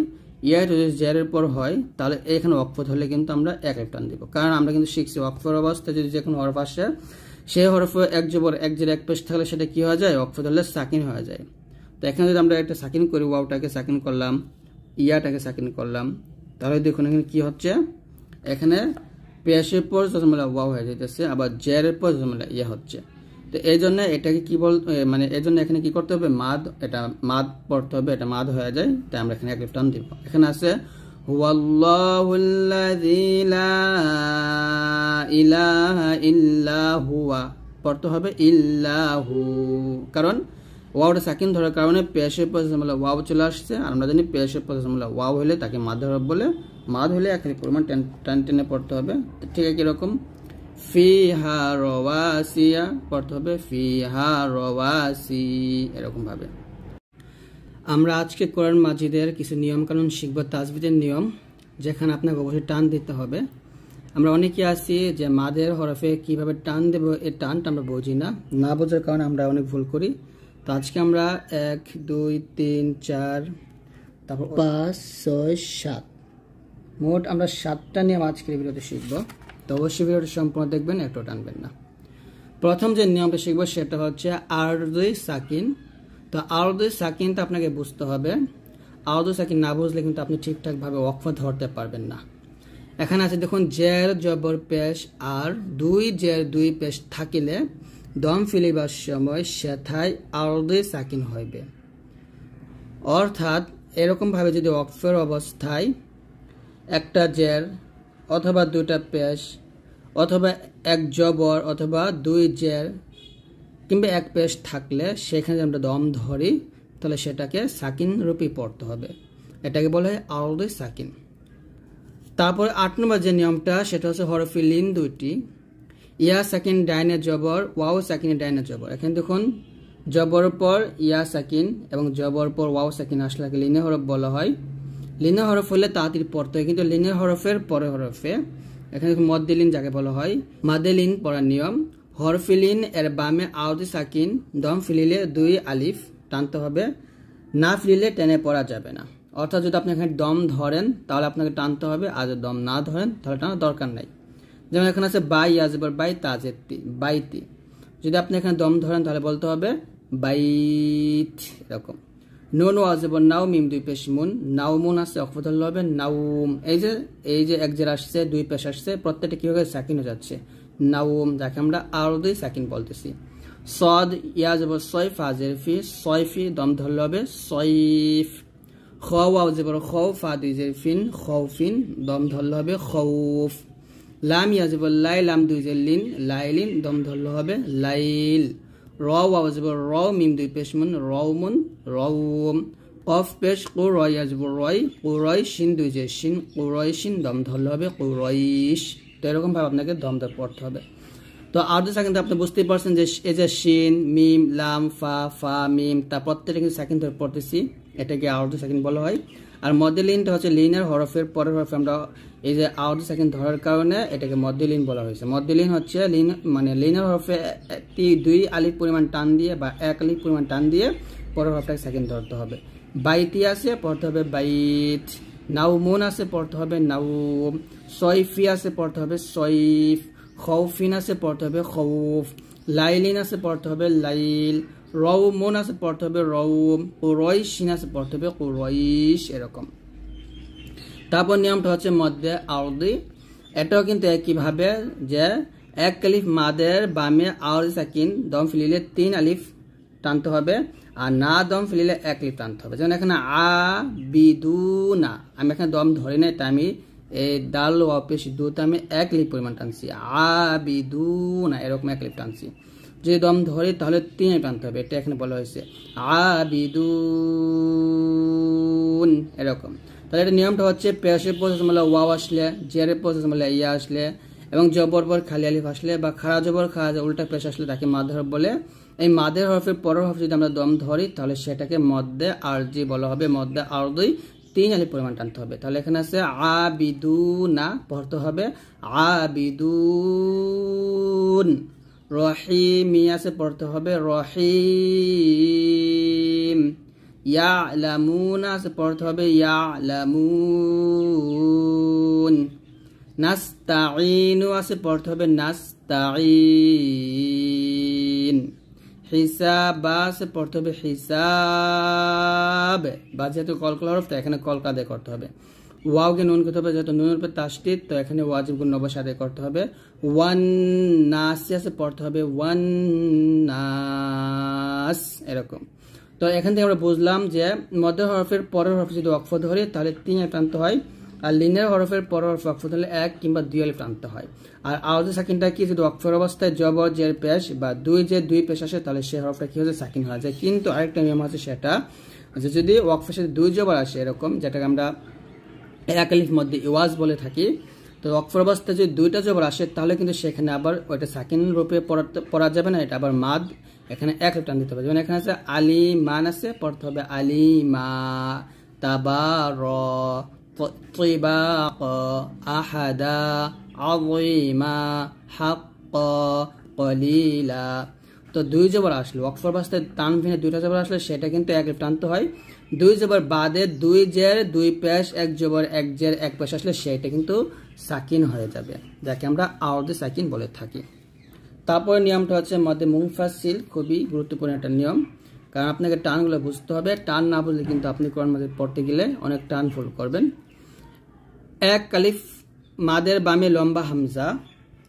ইয়া যদি জেরের পর হয়, তাহলে এখানে ওয়াকফ হলে কিন্তু আমরা 1 আলিফ টান দিব। কারণ আমরা কিন্তু শিখছি ওয়াকফের অবস্থায় যদি যে কোনো হরফ আসে, সেই হরফে 1 জবর 1 জের 1 পেশ থাকলে সেটা কি হয়ে যায়, ওয়াকফ ধরলে সাকিন হয়ে যায়। তো এখানে যদি আমরা একটা সাকিন করি, ওয়াওটাকে সাকিন করলাম, ইয়াটাকে সাকিন করলাম, তাহলে দেখুন এখানে কি হচ্ছে, এখানে পেশের পর জজমলা ওয়াও হয়ে যাইতেছে, আবার জেরের পর জজমলা ইয়া হচ্ছে। তো এই জন্য এটাকে কি মানে এই জন্য এখানে কি করতে হবে, মাদ, এটা মাদ পড়তে হবে, এটা মাদ হয়ে যায়, তাই আমরা এখানে 1 আলিফ টান দিব। এখানে আছে হুয়াল্লাহুল্লাযী লা ইলাহা ইল্লা হুয়া, পড়তে হবে ইল্লাহু, কারণ ওয়াওটা সাকিন ধরার কারণে পেশের পর জজমলা ওয়াও চলে আসছে, আর আমরা জানি পেশের পর জজমলা ওয়াও হলে তাকে মাদ হরফ বলে। মাদ হলে 1 আলিফ পরিমাণ টেনে পড়তে হবে। ঠিক আছে, এরকম ফিহা রওয়াসিয়া পড়তে হবে, ফিহা রওয়াসি, এরকম ভাবে। আমরা আজকে কোরআন মাজিদের কিছু নিয়ম কানুন শিখব, তাজবিদের নিয়ম, যেখানে আপনাকে অবশ্যই টান দিতে হবে। আমরা অনেকে আছি যে মাদের হরফে কিভাবে টান দেব, এই টানটা আমরা বুঝি না, না বোঝার কারণে আমরা অনেক ভুল করি। তো আজকে আমরা 1 2 3 4 তারপর 5 6 7 মোট আমরা 7টা নিয়ম আজকের ভিডিওতে শিখব। তো অবশ্যই ভিডিওটি সম্পূর্ণ দেখবেন, একটু টানবেন না। প্রথম যে নিয়মটা শিখবো সেটা হচ্ছে আরদুই সাকিন। তো আরদুই সাকিনটা আপনাকে বুঝতে হবে। আরদুই সাকিন না বুঝলে কিন্তু আপনি ঠিকঠাকভাবে ওয়াকফ ধরতে পারবেন না। এখানে আছে দেখুন, জের জবর পেশ আর 2 জের 2 পেশ থাকিলে দম ফেলিবার সময় সেথায় আরদুই সাকিন হইবে। অর্থাৎ এরকম ভাবে যদি ওয়াকফের অবস্থায় একটা জের অথবা 2টা পেশ অথবা 1 জবর অথবা 2 জের কিংবা 1 পেশ থাকলে সেখানে আমরা দম ধরি, তাহলে সেটাকে সাকিন রূপে পড়তে হবে। এটাকে বলা হয় আরদি সাকিন। তারপর 8 নম্বর যে নিয়মটা সেটা হচ্ছে হরফে লিন দুইটি, ইয়া সাকিন ডাইনে জবর, ওয়াও সাকিন ডাইনে জবর। এখানে দেখুন জবর পর ইয়া সাকিন এবং জবর পর ওয়াও সাকিন আসলে লিনের হরফ বলা হয়। লিনের হরফ হলে তাড়াতাড়ি পড়তে হয়, কিন্তু লিনের হরফের পরে হরফে এখানে মদ্দে লিন যাকে বলা হয়, মাদে লিন পড়ার নিয়ম। হরফে লিন এর বামে আরদি সাকিন, দম ফিলিলে 2 আলিফ টানতে হবে, না ফিলিলে টেনে পড়া যাবে না। অর্থাৎ যদি আপনি এখানে দম ধরেন তাহলে আপনাকে টানতে হবে, আর যদি দম না ধরেন তাহলে টানার দরকার নাই। যেমন এখানে আছে বাই ইয়াজবর বাই তাজেতি, বাইতি। যদি আপনি এখানে দম ধরেন তাহলে বলতে হবে বাইত, এরকম। নুন ওয়াজবর নাও, মিম 2 পেশ মুন, নাউমুন আছে অক্ফ ধরলে হবে নাউম। এই যে এক জের আসছে 2 পেশ আসছে, প্রত্যেকটা কি হয়ে সাকিন হয়ে যাচ্ছে, নাউম, যাকে আমরা আরদি সাকিন বলতেছি। সদ ইয়াজবর সয়ফ হাজের ফি, সয়ফি দম ধরলে হবে সয়ফ। খ ওয়াও জবর খৌ, ফা 2 জের ফিন, খৌফিন দম ধরলে হবে খৌফ। লাম ইয়াজবর লাই, লাম 2 জের লিন, লাইলিন দম ধরলে হবে লাইল। র ওয়াও জবর র, মিম 2 পেশ মুন, রওমুন রওম। কফ পেশ কু, র ইয়াজবর রয়, কুরয়, শিন 2 জের শিন, কুরয়শিন দম ধরলে হবে কুরয়শ। তো এরকম ভাবে আপনাকে দম ধরে পড়তে হবে। তো আরদি সাকিন আপনি বুঝতেই পারছেন যে এই যে শিন, মিম, লাম, ফা মিম, তা প্রত্যেকটা কিন্তু সাকিন ধরে পড়তেছি, এটাকে আরদি সাকিন বলা হয়। আর মদ্দে লিনটা হচ্ছে লিনের হরফের পরের হরফে আমরা এই যে আরদি সাকিন ধরার কারণে এটাকে মদ্দে লিন বলা হয়েছে। মদ্দে লিন হচ্ছে লিন মানে লিনের হরফে 2 আলিফ পরিমাণ টান দিয়ে বা 1 আলিফ পরিমাণ টান দিয়ে পরের হরফটাকে সাকিন ধরতে হবে। বাইতি আছে পড়তে হবে বাইত, নাউমুন আছে পড়তে হবে নাউম, সয়ফি আছে পড়তে হবে সয়ফ, খৌফিন আছে পড়তে হবে খৌফ, লাইলিন আছে পড়তে হবে লাইল, রওমুন আছে পড়তে হবে রওম, কুরয়শিন আছে পড়তে হবে কুরয়শ, এরকম। তারপর নিয়মটা হচ্ছে মধ্যে আরদি, এটাও কিন্তু একইভাবে যে 1 আলিফ মাদের বামে আরদি সাকিন, দম ফিলিলে 3 আলিফ টানতে হবে, আর না দম ফিলিলে 1 আলিফ টানতে হবে। যেমন এখানে আ বিদুনা, আমি এখানে দম ধরি নাই, তাই আমি এই দাল ওয়া পেশ দুতে আমি 1 আলিফ পরিমাণ টানছি, আ বিদুনা এরকম 1 আলিফ টানছি। যদি দম ধরি তাহলে 3 আলিফ টানতে হবে, এটা এখানে বলা হয়েছে আ বিদুন, এরকম। তাহলে এটা নিয়মটা হচ্ছে পেশের প্রসেস মানে ওয়াও আসলে, জেরের প্রসেস মানে ইয়া আসলে, এবং জবর পর খালি আলিফ আসলে বা খাড়া জবর খাড়া উল্টা পেশ আসলে তাকে মাদ হরফ বলে। এই মাদের হরফের পরের হরফ যদি আমরা দম ধরি তাহলে সেটাকে মদ্দে আরজি বলা হবে, মদ্দে আরদি 3 আলিফ পরিমাণ টানতে হবে। তাহলে এখানে আছে আবিদুনা পড়তে হবে আবিদুন, রহিমি আছে পড়তে হবে রহিম, ইয়ালামুনা আছে পড়তে হবে ইয়ালামুন, নাস্তাঈনু আছে পড়তে হবে নাস্তাঈন, হিসাবা আছে পড়তে হবে হিসাব, বা যেহেতু কলকলা হরফ তো এখানে কলকা আদায় করতে হবে। ওয়াওকে নুন করতে হবে, যেহেতু নুনের উপর তাসদীদ তো এখানে ওয়াজিব গুণ নবশ আদায় করতে হবে। ওয়ান নাস আছে পড়তে হবে ওয়ান নাস, এরকম। তো এখান থেকে আমরা বুঝলাম যে মধ্য হরফের পরের হরফ যদি ওয়াকফ ধরে তাহলে 3 আলিফ টানতে হয়, আর লিনের হরফের পরের হরফ ওয়াকফ ধরলে 1 কিংবা 2 আলিফ টানতে হয়। আর আরদি সাকিনটা কি, যদি ওয়াকফের অবস্থায় জবর জের পেশ বা 2 পেশ আসে তাহলে সেই হরফটা কি হচ্ছে সাকিন হয়ে যায়। কিন্তু আরেকটা নিয়ম আছে, সেটা যে যদি ওয়াকফের সাথে 2 জবর আসে এরকম, যেটাকে আমরা 1 আলিফ মধ্যে ইওয়াজ বলে থাকি, তো ওয়াকফের অবস্থায় যদি 2টা জবর আসে তাহলে কিন্তু সেখানে আবার ওইটা সাকিন রূপে পড়া যাবে না, এটা আবার মাদ, এখানে 1 আলিফ টান দিতে হবে। যেমন এখানে আছে আলিমান আছে পড়তে হবে আলিমা, তাবার, তিবাক, আহাদা, আযীমা, হাক্ক, কলিলা। তো 2 জবর আসলে ওয়াকফের অবস্থায় তানভিনে 2টা জবর আসলে সেটা কিন্তু 1 আলিফ টানতে হয়। 2 জবর বাদে 2 জের 2 পেশ 1 জবর 1 জের 1 পেশ আসলে সেটা কিন্তু সাকিন হয়ে যাবে, যাকে আমরা আরদি সাকিন বলে থাকি। তারপরে নিয়মটা হচ্ছে মধ্যে মুনফাসিল, খুবই গুরুত্বপূর্ণ একটা নিয়ম, কারণ আপনাকে টানগুলো বুঝতে হবে, টান না বুঝলে কিন্তু আপনি কোরআন মাজিদ পড়তে গেলে অনেক টান ভুল করবেন। 1 আলিফ মাদের বামে লম্বা হামজা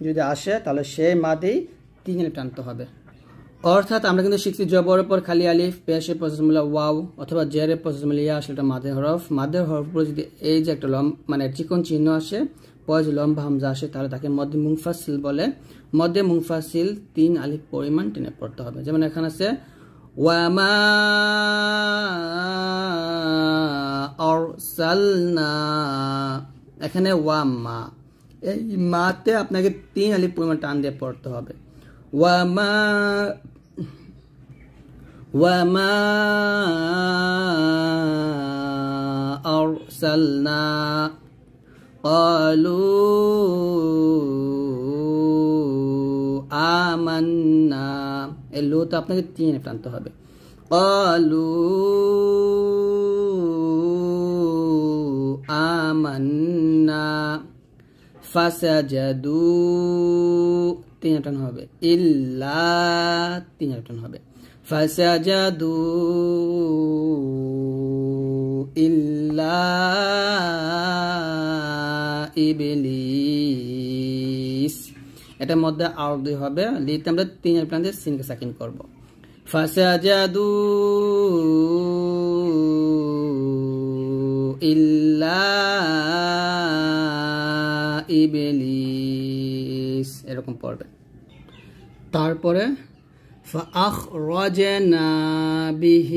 যদি আসে তাহলে সেই মাদেই 3 আলিফ টানতে হবে। অর্থাৎ আমরা কিন্তু শিখছি জবরের পর খালি আলিফ, পেশের প্রসেস মূলা ওয়াও অথবা জেরের প্রসেস মূলা ইয়া আসলে এটা মাদের হরফ। মাদের হরফ পরে যদি এই যে একটা মানে চিকন চিহ্ন আসে, পরে যে লম্বা হামজা আসে তাহলে তাকে মধ্যে মুনফাসিল বলে। মধ্যে মুনফাসিল 3 আলিফ পরিমাণ টেনে পড়তে হবে। যেমন এখানে আছে ওয়ামা আরসালনা এখানে ওয়া মা এই মাতে আপনাকে 3 আলিফ পরিমাণ টান দিয়ে পড়তে হবে ওয়া মা আরসালনা قالوا آمنا এই লোতে আপনাকে 3 আলিফ টানতে হবে قالوا آمنا فسجدوا 3 টান হবে ইল্লা 3 টান হবে فسجدوا إلا ইবলিস এটার মধ্যে আরদি হবে লিতে আমরা 3 আলিফ টান দিয়ে সিনকে সাকিন করব ফাসাজাদু ইল্লা ইবলিস এরকম পড়বে তারপরে فأخرجنا به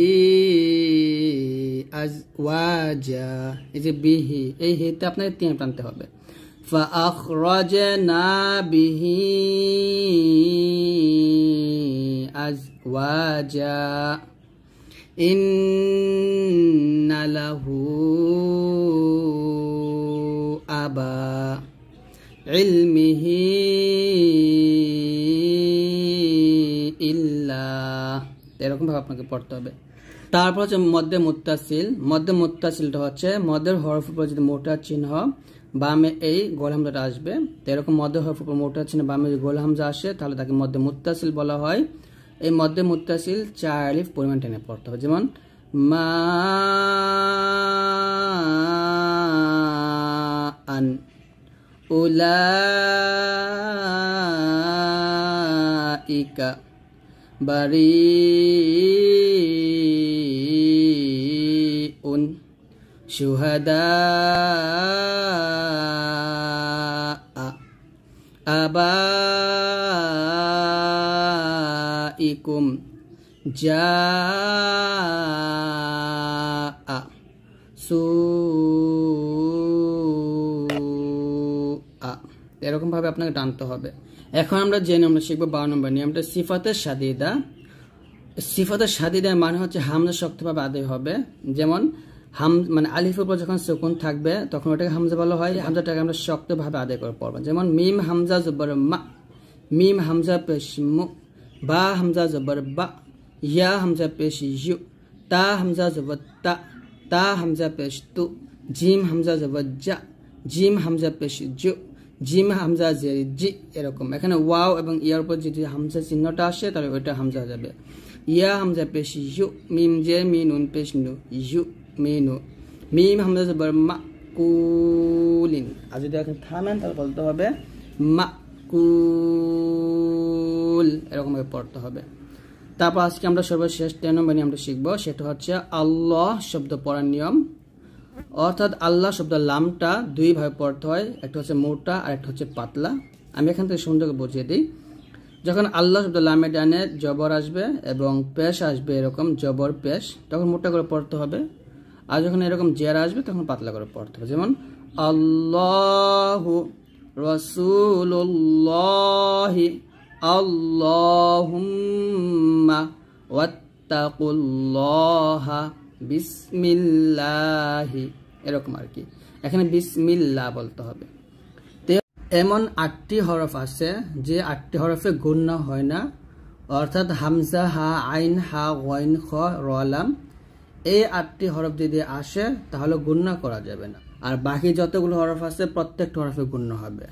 أزواجا এই যে বিহি এই হেতে আপনাকে 3 টানতে হবে فأخرجنا به أزواجا إن له أبا علمه এরকম ভাবে আপনাকে পড়তে হবে তারপর হচ্ছে মধ্যে মুত্তাসিলটা হচ্ছে মধ্যের হরফের উপর যদি মোটা চিহ্ন বামে এই গোল হামজাটা আসবে এরকম মধ্যের হরফের উপর মোটা চিহ্ন বামে যদি গোল হামজা আসে তাহলে তাকে মধ্যে মুত্তাসিল বলা হয় এই মধ্যে মুত্তাসিল 4 আলিফ পরিমাণ টেনে পড়তে হবে যেমন মা আন উলাইকা bari'un syuhada'a abaikum ja'a su'a এরকম ভাবে আপনাকে টানতে হবে এখন আমরা যে নিয়মটা শিখব 12 নম্বর নিয়মটা সিফাতে শাদীদা মানে হচ্ছে হামজা শক্তভাবে আদায় হবে যেমন মানে আলিফের উপর যখন সুকুন থাকবে তখন ওটাকে হামজা বলা হয় হামজাটাকে আমরা শক্তভাবে আদায় করে পড়ব যেমন মিম হামজা জবর মা মিম হামজা পেশ মু বা হামজা জবর বা ইয়া হামজা পেশ ইউ তা হামজা জবর তা হামজা পেশ তু জিম হামজা জবর জা জিম হামজা পেশ জু জিম হামজা জের জি এরকম এখানে ওয়াও এবং ইয়ার উপর যদি হামজা চিহ্নটা আসে তাহলে ওইটা হামজা হয়ে যাবে ইয়া হামজা পেশ ইউ মিম জে মি নুন পেশ নু ইউ মিনু মিম হামজা জবর মাকুলিন আর যদি এখন থামেন তাহলে বলতে হবে মাকুল এরকম ভাবে পড়তে হবে তারপর আজকে আমরা সর্বশেষ 13 নম্বর নিয়মটা শিখব সেটা হচ্ছে আল্লাহ শব্দ পড়ার নিয়ম অর্থাৎ আল্লাহ শব্দ লামটা 2 ভাবে পড়তে হয় একটা হচ্ছে মোটা আর একটা হচ্ছে পাতলা আমি এখান থেকে সুন্দর করে বুঝিয়ে দিই যখন আল্লাহ শব্দ লামের ডানে জবর আসবে এবং পেশ আসবে এরকম জবর পেশ তখন মোটা করে পড়তে হবে আর যখন এরকম জের আসবে তখন পাতলা করে পড়তে হবে যেমন আল্লাহু রাসূলুল্লাহি আল্লাহুম্মা ওয়াত্তাকুল্লাহা বিসমিল্লাহি এরকম আর কি এখানে বিসমিল্লাহ বলতে হবে এমন 8টি হরফ আছে যে 8টি হরফে গুণনা হয় না অর্থাৎ হামজা হা আইন হা গইন খ র লাম এই 8টি হরফ যদি আসে তাহলে গুণনা করা যাবে না আর বাকি যতগুলো হরফ আছে প্রত্যেকটা হরফে গুণনা হবে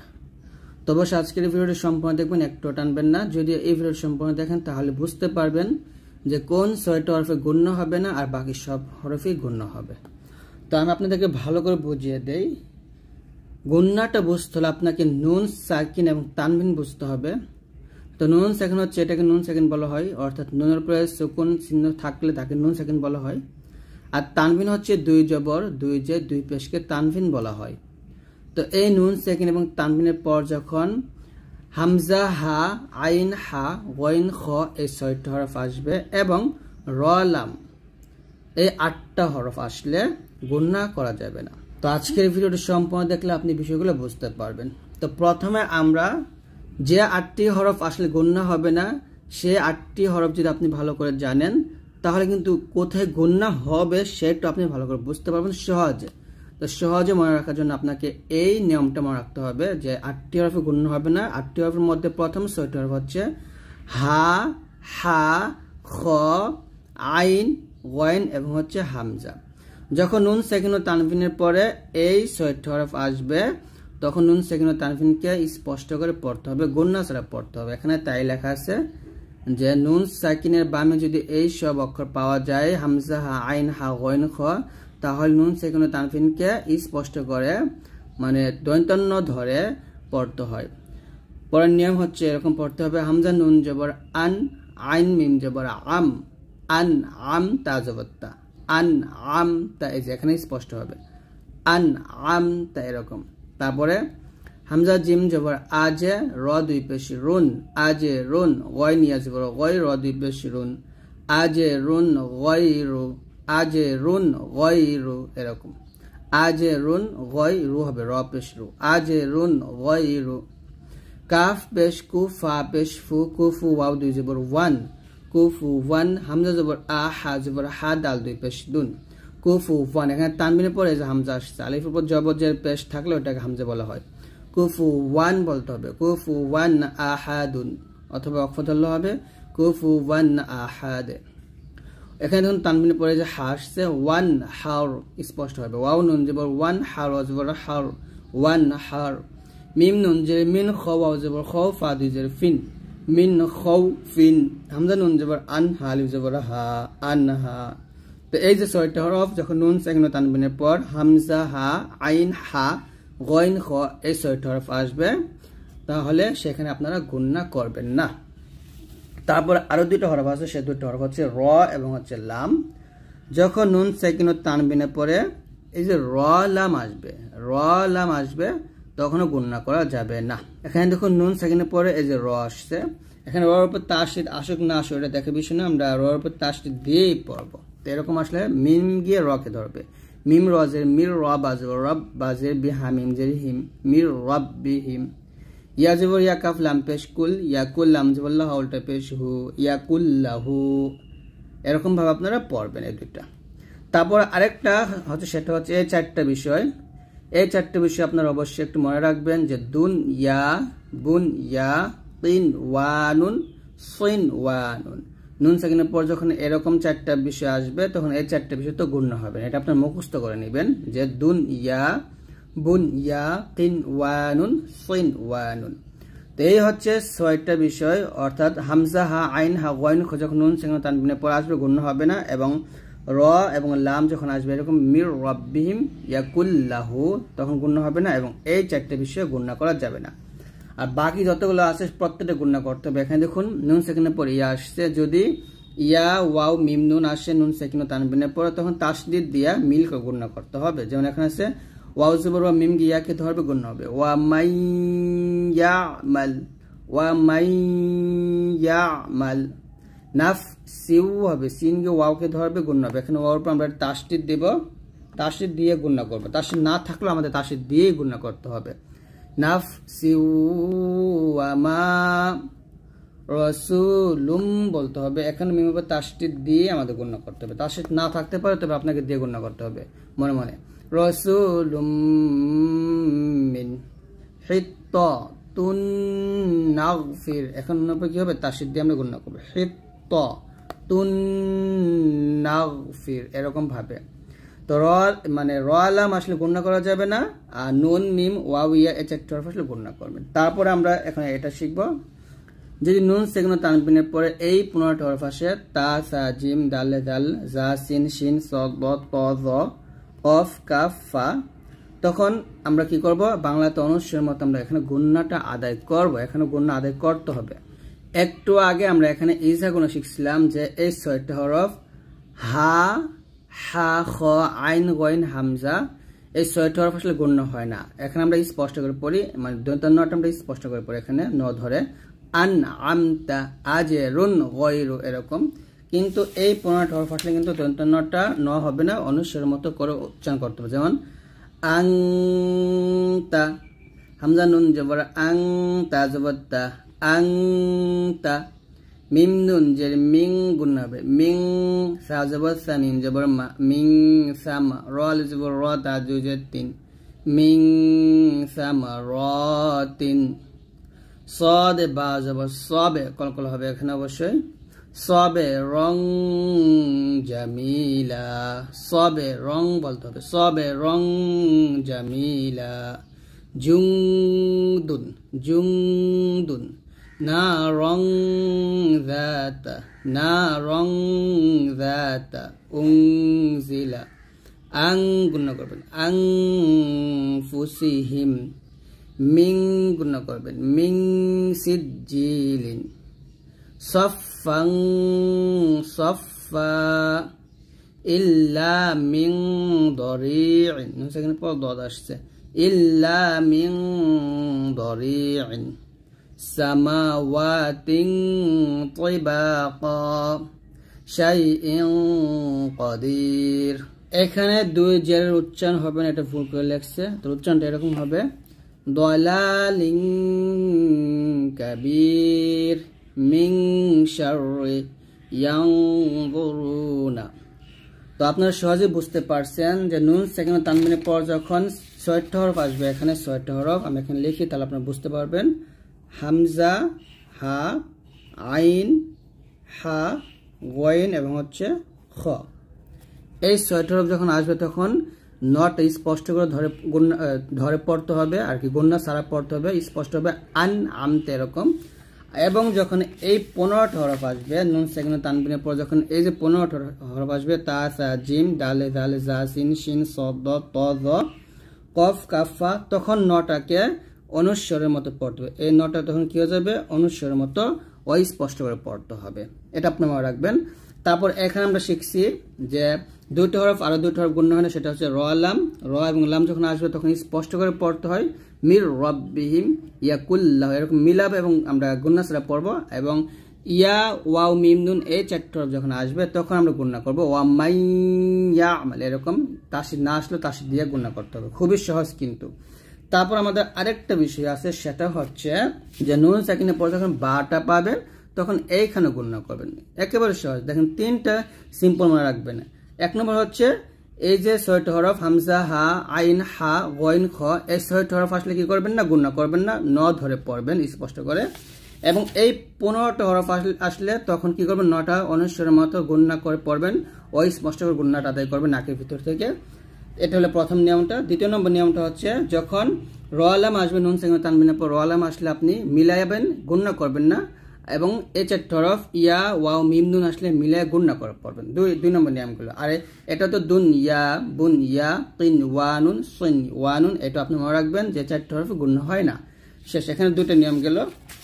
তবে আজকের ভিডিওটি সম্পূর্ণ দেখবেন একটু টানবেন না যদি এই ভিডিওটি সম্পূর্ণ দেখেন তাহলে বুঝতে পারবেন যে কোন 6টা হরফে গুণনা হবে না আর বাকি সব হরফেই গুণনা হবে তো আমি আপনাদেরকে ভালো করে বুঝিয়ে দেই গুণনাটা বুঝতে হলে আপনাকে নুন সাকিন এবং তানবিন বুঝতে হবে তো নুন সাকিন হচ্ছে এটাকে নুন সাকিন বলা হয় অর্থাৎ নুনের উপরে সুকুন চিহ্ন থাকলে তাকে নুন সাকিন বলা হয় আর তানবিন হচ্ছে 2 জবর 2 জে 2 পেশকে তানবিন বলা হয় তো এই নুন সাকিন এবং তানবিনের পর যখন হামজা হা আইন হা গইন খ এই 6টা হরফ আসবে এবং র লাম এই 8টা হরফ আসলে গুণনা করা যাবে না। তো আজকের ভিডিওটি সম্পূর্ণ দেখলে আপনি বিষয়গুলো বুঝতে পারবেন। তো প্রথমে আমরা যে 8টি হরফ আসলে গুণনা হবে না, সে 8টি হরফ যদি আপনি ভালো করে জানেন তাহলে কিন্তু কোথায় গুণনা হবে সেটা আপনি ভালো করে বুঝতে পারবেন সহজে। তো সহজে মনে রাখার জন্য আপনাকে এই নিয়মটা মনে রাখতে হবে যে 8টি হরফে গুণনা হবে না। 8টি হরফের মধ্যে প্রথম 6টি হরফ হচ্ছে হা, হা, খ, আইন, গইন এবং হচ্ছে হামজা। যখন নুন সাকিন ও তানবিনের পরে এই 6টি হরফ আসবে তখন নুন সাকিন ও তানবিনকে স্পষ্ট করে পড়তে হবে, গুণনা ছাড়া পড়তে হবে। এখানে তাই লেখা আছে যে নুন সাকিনের বামে যদি এই সব অক্ষর পাওয়া যায় হামজা, হা, আইন, হা, গইন, খ, তাহলে নুন সাকিন ও তানবিনকে স্পষ্ট করে মানে দৈন্তন্য ধরে পড়তে হয়। পরের নিয়ম হচ্ছে এরকম পড়তে হবে হামজা নুন জবর আন, আইন মিম জবর আম, আন আম তা জবর তা, আন আম তা, এই যে এখানে স্পষ্ট হবে আন আম তা এরকম। তারপরে হামজা জিম জবর আজে, র দুই পেশ রুন, আজে রুন, গয় নিয়া জবর গয়, র দুই পেশ রুন, আজে রুন গয় রু, আজে রুন গয় রু এরকম। আজে রুন গয় রু হবে র পেশ রু, আজে রুন গয় রু। কাফ পেশ কু, ফা পেশ ফু, কুফু ওয়াও দুই জবর ওয়ান, কুফু ওয়ান, হামজা জবর আ, হা জবর হা, দাল দুই পেশ দুন, কুফু ওয়ান। এখানে তানবিনের পরে যে হামজা আসছে, আলিফের উপর জবরের পেশ থাকলে ওটাকে হামজা বলা হয়। কুফু ওয়ান বলতে হবে, কুফু ওয়ান আহাদুন, অথবা অক্ষ ধরলে হবে কুফু ওয়ান আহাদ। এখানে দেখুন তানবিনের পরে যে হা আসছে ওয়ান হার স্পষ্ট হবে, ওয়াও নুন জবর ওয়ান, হার জবর হার, ওয়ান হার। মিম নুন যে মিন, খ ওয়াও জবর খ, ফা দুই জের ফিন, মিন খৌ ফিন। হামজা নুন জবর আন, হা আলিফ জবর হা, আন হা। তো এই যে 6টা হরফ যখন নুন সাকিন ও তানবিনের পর হামজা, হা, আইন, হা, গইন, খ এই 6টা হরফ আসবে তাহলে সেখানে আপনারা গুণনা করবেন না। তারপর আরো 2টা হরফ আছে, সে 2টা হরফ হচ্ছে র এবং হচ্ছে লাম। যখন নুন সাকিন ও তানবিনের পরে এই যে র লাম আসবে, র লাম আসবে তখনও গুণনা করা যাবে না। এখানে দেখুন নুন সাকিনের পরে এই যে র আসছে, এখানে রর উপর তাসদিদ আসুক না আসুক এটা দেখে বিষয় না, আমরা রর উপর তাসদিদ দিয়েই পড়বো। তো এরকম আসলে মিম গিয়ে রকে ধরবে, মিম রজের মির, র বাজর রব, বাজের বি, হামিম জের হিম, মির রব বি হিম। ইয়া জবর ইয়া, কাফ লাম পেশ কুল, ইয়াকুল, লাম জবর লা, উল্টা পেশ হু, ইয়াকুল্লাহু। এরকম ভাবে আপনারা পড়বেন এই 2টা। তারপর আরেকটা হচ্ছে সেটা হচ্ছে এই 4টা বিষয়। এই 4টা বিষয় আপনারা অবশ্যই একটু মনে রাখবেন যে দুন ইয়া, বুন ইয়া, তিন ওয়ানুন, সিন ওয়ানুন। নুন সাকিনের পর যখন এরকম 4টা বিষয় আসবে তখন এই 4টা বিষয় তো গুণ হবে, এটা আপনার মুখস্থ করে নেবেন যে দুন ইয়া, বুন ইয়া, তিন ওয়ানুন, সিন ওয়ানুন। তো এই হচ্ছে 6টা বিষয়, অর্থাৎ হামজা, হা, আইন, হা, গইন, খ যখন নুন সাকিন তানবিনের পর আসবে গুণ হবে না, এবং র এবং লাম যখন আসবে এরকম মির রব্বিহিম ইয়াকুল্লাহু তখন গুণ হবে না, এবং এই 4টা বিষয় গুণনা করা যাবে না। আর বাকি যতগুলো আছে প্রত্যেকটা গুণনা করতে হবে। এখানে দেখুন নুন সাকিনের পর ইয়া আসছে, যদি ইয়া ওয়াও মিম নুন আসে নুন সাকিন তানবিনের পরে তখন তাসদিদ দিয়া মিল করে গুণনা করতে হবে। যেমন এখানে আছে ওয়াও জবর ওয়া মিম ইয়াকে ধরবে গুণ হবে ওয়া মাই ইয়ামাল, ওয়া মাই ইয়ামাল। নাফ সিউ হবে, সিন কে ওয়াওকে ধরবে গুণ হবে, এখানে ওয়াওর পর আমরা তাসদিদ দেব, তাসদিদ দিয়ে গুণনা করব, তাসদিদ না থাকলেও আমাদের তাসদিদ দিয়েই গুণনা করতে হবে। নাফ সিউ আমা রসুলুম বলতে হবে, এখানে মিম উপর তাসদিদ দিয়ে আমাদের গুণনা করতে হবে, তাসদিদ না থাকতে পারে তবে আপনাকে দিয়ে গুণনা করতে হবে মনে মনে। রসুলুম মিন হিত্তাতুন নাগফির, এখন কি হবে তাসদিদ দিয়ে আমরা গুণনা করব, হিত্তাতুন নাগফির এরকম ভাবে। তো র মানে র লাম আসলে গুণনা করা যাবে না, আর নুন মিম ওয়াও ইয়া এই 4টা হরফ আসলে গুণনা করবেন। তারপরে আমরা এখন এটা শিখব, যদি নুন সাকিন তানবিনের পরে এই 15টা হরফ আসে তা, সা, জিম, দালে দাল, জা, সিন, শিন, সদ, দ, ত, জ, কফ, কাফ, ফা, তখন আমরা কি করব বাংলাতে অনুচ্ছেদের মতো আমরা এখানে গুণনাটা আদায় করব। এখানে গুণনা আদায় করতে হবে। একটু আগে আমরা এখানে ইজা গুণা শিখছিলাম যে এই 6টা হরফ হা, হা, খ, আইন, গইন, হামজা এই 6টা হরফ আসলে গণ্য হয় না। এখানে আমরা স্পষ্ট করে পড়ি, মানে দন্তান্নটা আমরা স্পষ্ট করে পড়ি, এখানে ন ধরে আন আমতা, আজে রুন গয়রু এরকম। কিন্তু এই 15টা হরফ আসলে কিন্তু দন্তন্যটা ন হবে না, অনুস্বরের মতো করে উচ্চারণ করতে হবে। যেমন আংতা, হামজা নুন জবর আং, তা জবর তা, আংতা। মিম নুন জের মিং গুণ হবে মিং, সা জবর সা, মিম জবর মা, মিং সামা। র জবর র, তা দুই জের তিন, মিং সামা র তিন। সদে বা জবর সবে, কলকল হবে এখানে অবশ্যই। সবে রং জামিলা, সবে রং বলতে হবে, সবে রং জামিলা। জুংদুন, জুংদুন। না রং যাতা, না রং যাতা। উংজিলা, আং গুণ করবেন, আং ফুসিহিম। মিং গুণ করবেন, মিং সিজ্জিলিন। সফাং সফা, ইল্লা মিং দরিইন, সেখানে পর দদ আসছে, ইল্লা মিং দরিইন। সামাওয়াতিন তিবাকা, শাইইন কাদির। এখানে দুই জেরের উচ্চারণ হবে না, এটা ভুল করে লেখছে। তো উচ্চারণটা এরকম হবে, দলালিন কাবীর, মিং শাররি ইয়ানজুরুনা। তো আপনারা সহজে বুঝতে পারছেন যে নুন সেকেন্ড তানবিনের পর যখন 6টা হরফ আসবে, এখানে 6টা হরফ আমি এখানে লিখি, তাহলে আপনারা বুঝতে পারবেন। হামজা, হা, আইন, হা, গইন এবং হচ্ছে খ। এই 6টা হরফ যখন আসবে তখন নটা স্পষ্ট করে ধরে পড়তে হবে আর কি, গুন্না সারা পড়তে হবে, স্পষ্ট হবে আন আমতে এরকম। এবং যখন এই 15টা হরফ আসবে নুন সেকেন্ড তানবিনের পর, যখন এই যে 15টা হরফ আসবে, তা সা জিম দালে দালে জা সিন শিন সদ দ ত দ কফ কাফা, তখন নটাকে অনুস্বরের মতো পড়তে হবে। এই নটা তখন কি হয়ে যাবে, অনুস্বরের মতো অস্পষ্ট করে পড়তে হবে, এটা আপনি মনে রাখবেন। তারপর এখানে আমরা শিখছি যে দুইটা হরফ আরো দুইটা হরফ গুণ হয় না, সেটা হচ্ছে র লাম। র এবং লাম যখন আসবে তখন স্পষ্ট করে পড়তে হয়, মির রব্বিহিম ইয়াকুল্লাহ, এরকম মিলাব এবং আমরা গুন্না ছাড়া পড়বো। এবং ইয়া ওয়াও মিম নুন এই 4টা হরফ যখন আসবে তখন আমরা গুন্না করবো, ওয়া মাইয়া আমাল, এরকম তাসিদ না আসলে তাসিদ দিয়ে গুন্না করতে হবে, খুবই সহজ কিন্তু। তারপর আমাদের আরেকটা বিষয় আছে, সেটা হচ্ছে যে নুন সাকিনের পর যখন বাটা পাবেন তখন এইখানে গুণনা করবেন, একেবারে সহজ। দেখেন 3টা সিম্পল মনে রাখবেন। 1 নম্বর হচ্ছে এই যে 6টা হরফ হামজা, হা, আইন, হা, গইন, খ, এই 6টা হরফ আসলে কি করবেন না, গুণনা করবেন না, ন ধরে পড়বেন স্পষ্ট করে। এবং এই 15টা হরফ আসলে তখন কি করবেন, নটা অনুস্বরের মতো গুণনা করে পড়বেন, ওই স্পষ্ট করে গুণনাটা আদায় করবেন নাকের ভিতর থেকে। এটা হলো প্রথম নিয়মটা। দ্বিতীয় নম্বর নিয়মটা হচ্ছে যখন র লাম আসবে নুন সেকেন্ড তানবিনের পর, র লাম আসলে আপনি মিলাইবেন, গুণনা করবেন না। এবং এই 4টা হরফ ইয়া ওয়াও মিম নুন আসলে মিলায় গুণনা করে পড়বেন, দুই নম্বর নিয়মগুলো। আর এটা তো দুন ইয়া, বুন ইয়া, তিন ওয়ানুন, সুন ওয়ানুন, এটা আপনি মনে রাখবেন যে 4টা হরফ গুণনা হয় না। শেষ, এখানে দুটো নিয়ম গেল।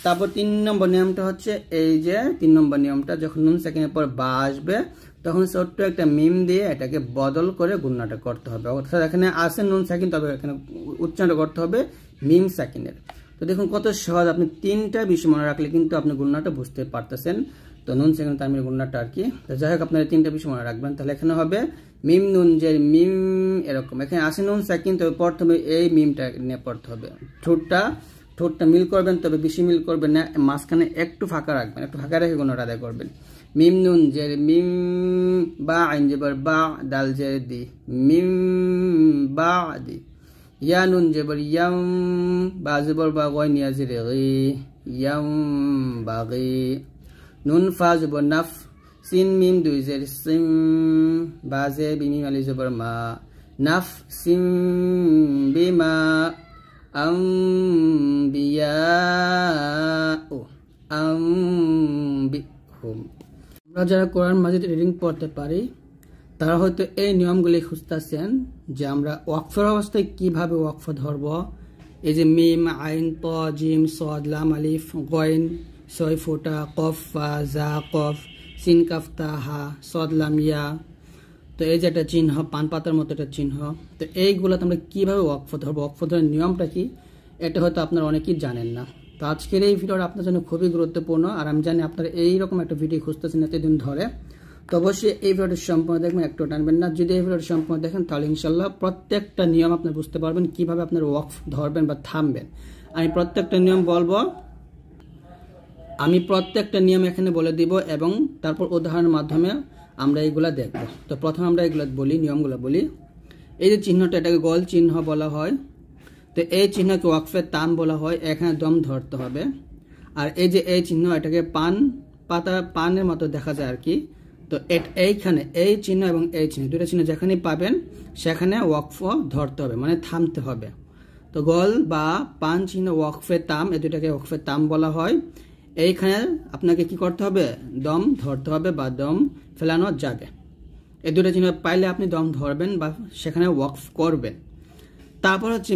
তারপর 3 নম্বর নিয়মটা হচ্ছে এই যে 3 নম্বর নিয়মটা, যখন নুন সেকেন্ডের পর বা আসবে তখন ছোট্ট একটা মিম দিয়ে এটাকে বদল করে গুণনাটা করতে হবে। অর্থাৎ এখানে আছে নুন সাকিন, তবে এখানে উচ্চারণ করতে হবে মিম সাকিনের। তো দেখুন কত সহজ, আপনি 3টা বিষয় মনে রাখলে কিন্তু আপনি গুণনাটা বুঝতে পারতেছেন। তো নুন সেকেন্ড তানবির গুণনাটা আর কি। তো যাই হোক আপনারা 3টা বিষয় মনে রাখবেন। তাহলে এখানে হবে মিম নুন যে মিম, এরকম এখানে আছে নুন সাকিন, তবে প্রথমে এই মিমটা নিয়ে পড়তে হবে। ঠোঁটটা মিল করবেন, তবে বেশি মিল করবেন না, মাঝখানে একটু ফাঁকা রাখবেন, একটু ফাঁকা রেখে গুণটা আদায় করবেন। মিম নুন জের মিম, বা আইন জবর বা, দাল জের দি, মিম বা দি। ইয়া নুন জবর ইয়াম, বা জবর বা, গয় নিয়া জের গি, ইয়াম বাগি। নুন ফা জবর নাফ, সিন মিম দুই জের সিম, বা জে বিমিম আলি জবর মা, নাফ সিম বিমা। আমরা যারা কোরআন মাজিদ রিডিং পড়তে পারি তারা হয়তো এই নিয়মগুলি খুঁজতেছেন যে আমরা ওয়াকফের অবস্থায় কিভাবে ওয়াকফ ধরব। এই যে মিম, আইন, ত, জিম, সদ, লাম, আলিফ, গইন, 6 ফোঁটা, কফ, ফা, জা, কফ, সিন, কাফ, তা, হা, সদ, লাম, ইয়া। তো এই যে একটা চিহ্ন, পান পাতার মতো একটা চিহ্ন, তো এইগুলোতে আমরা কিভাবে ওয়াকফ ধরবো, ওয়াকফ ধরার নিয়মটা কি, এটা হয়তো আপনারা অনেকেই জানেন না। তো আজকের এই ভিডিওটা আপনার জন্য খুবই গুরুত্বপূর্ণ, আর আমি জানি আপনারা এইরকম একটা ভিডিও খুঁজতেছেন এতদিন ধরে। তো অবশ্যই এই ভিডিওটি সম্পূর্ণ দেখবেন, একটু টানবেন না। যদি এই ভিডিওটি সম্পূর্ণ দেখেন তাহলে ইনশাল্লাহ প্রত্যেকটা নিয়ম আপনি বুঝতে পারবেন, কিভাবে আপনার ওয়াকফ ধরবেন বা থামবেন। আমি প্রত্যেকটা নিয়ম বলবো, আমি প্রত্যেকটা নিয়ম এখানে বলে দিব এবং তারপর উদাহরণের মাধ্যমে আমরা এইগুলা দেখব। তো প্রথমে আমরা এগুলো বলি, নিয়মগুলো বলি। এই যে চিহ্নটা, এটাকে গোল চিহ্ন বলা হয়। তো এই চিহ্নকে ওয়াকফে তাম বলা হয়, এখানে দম ধরতে হবে। আর এই যে এই চিহ্ন, এটাকে পানের মতো দেখা যায় আর কি। তো এইখানে এই চিহ্ন এবং এই চিহ্ন, দুটো চিহ্ন যেখানেই পাবেন সেখানে ওয়াকফ ধরতে হবে, মানে থামতে হবে। তো গোল বা পান চিহ্ন ওয়াকফে তাম, এই দুটাকে ওয়াকফে তাম বলা হয়। এইখানে আপনাকে কি করতে হবে, দম ধরতে হবে বা দম ফেলানো যাবে। এই দুটো চিহ্ন পাইলে আপনি দম ধরবেন বা সেখানে ওয়াকফ করবেন। তারপর হচ্ছে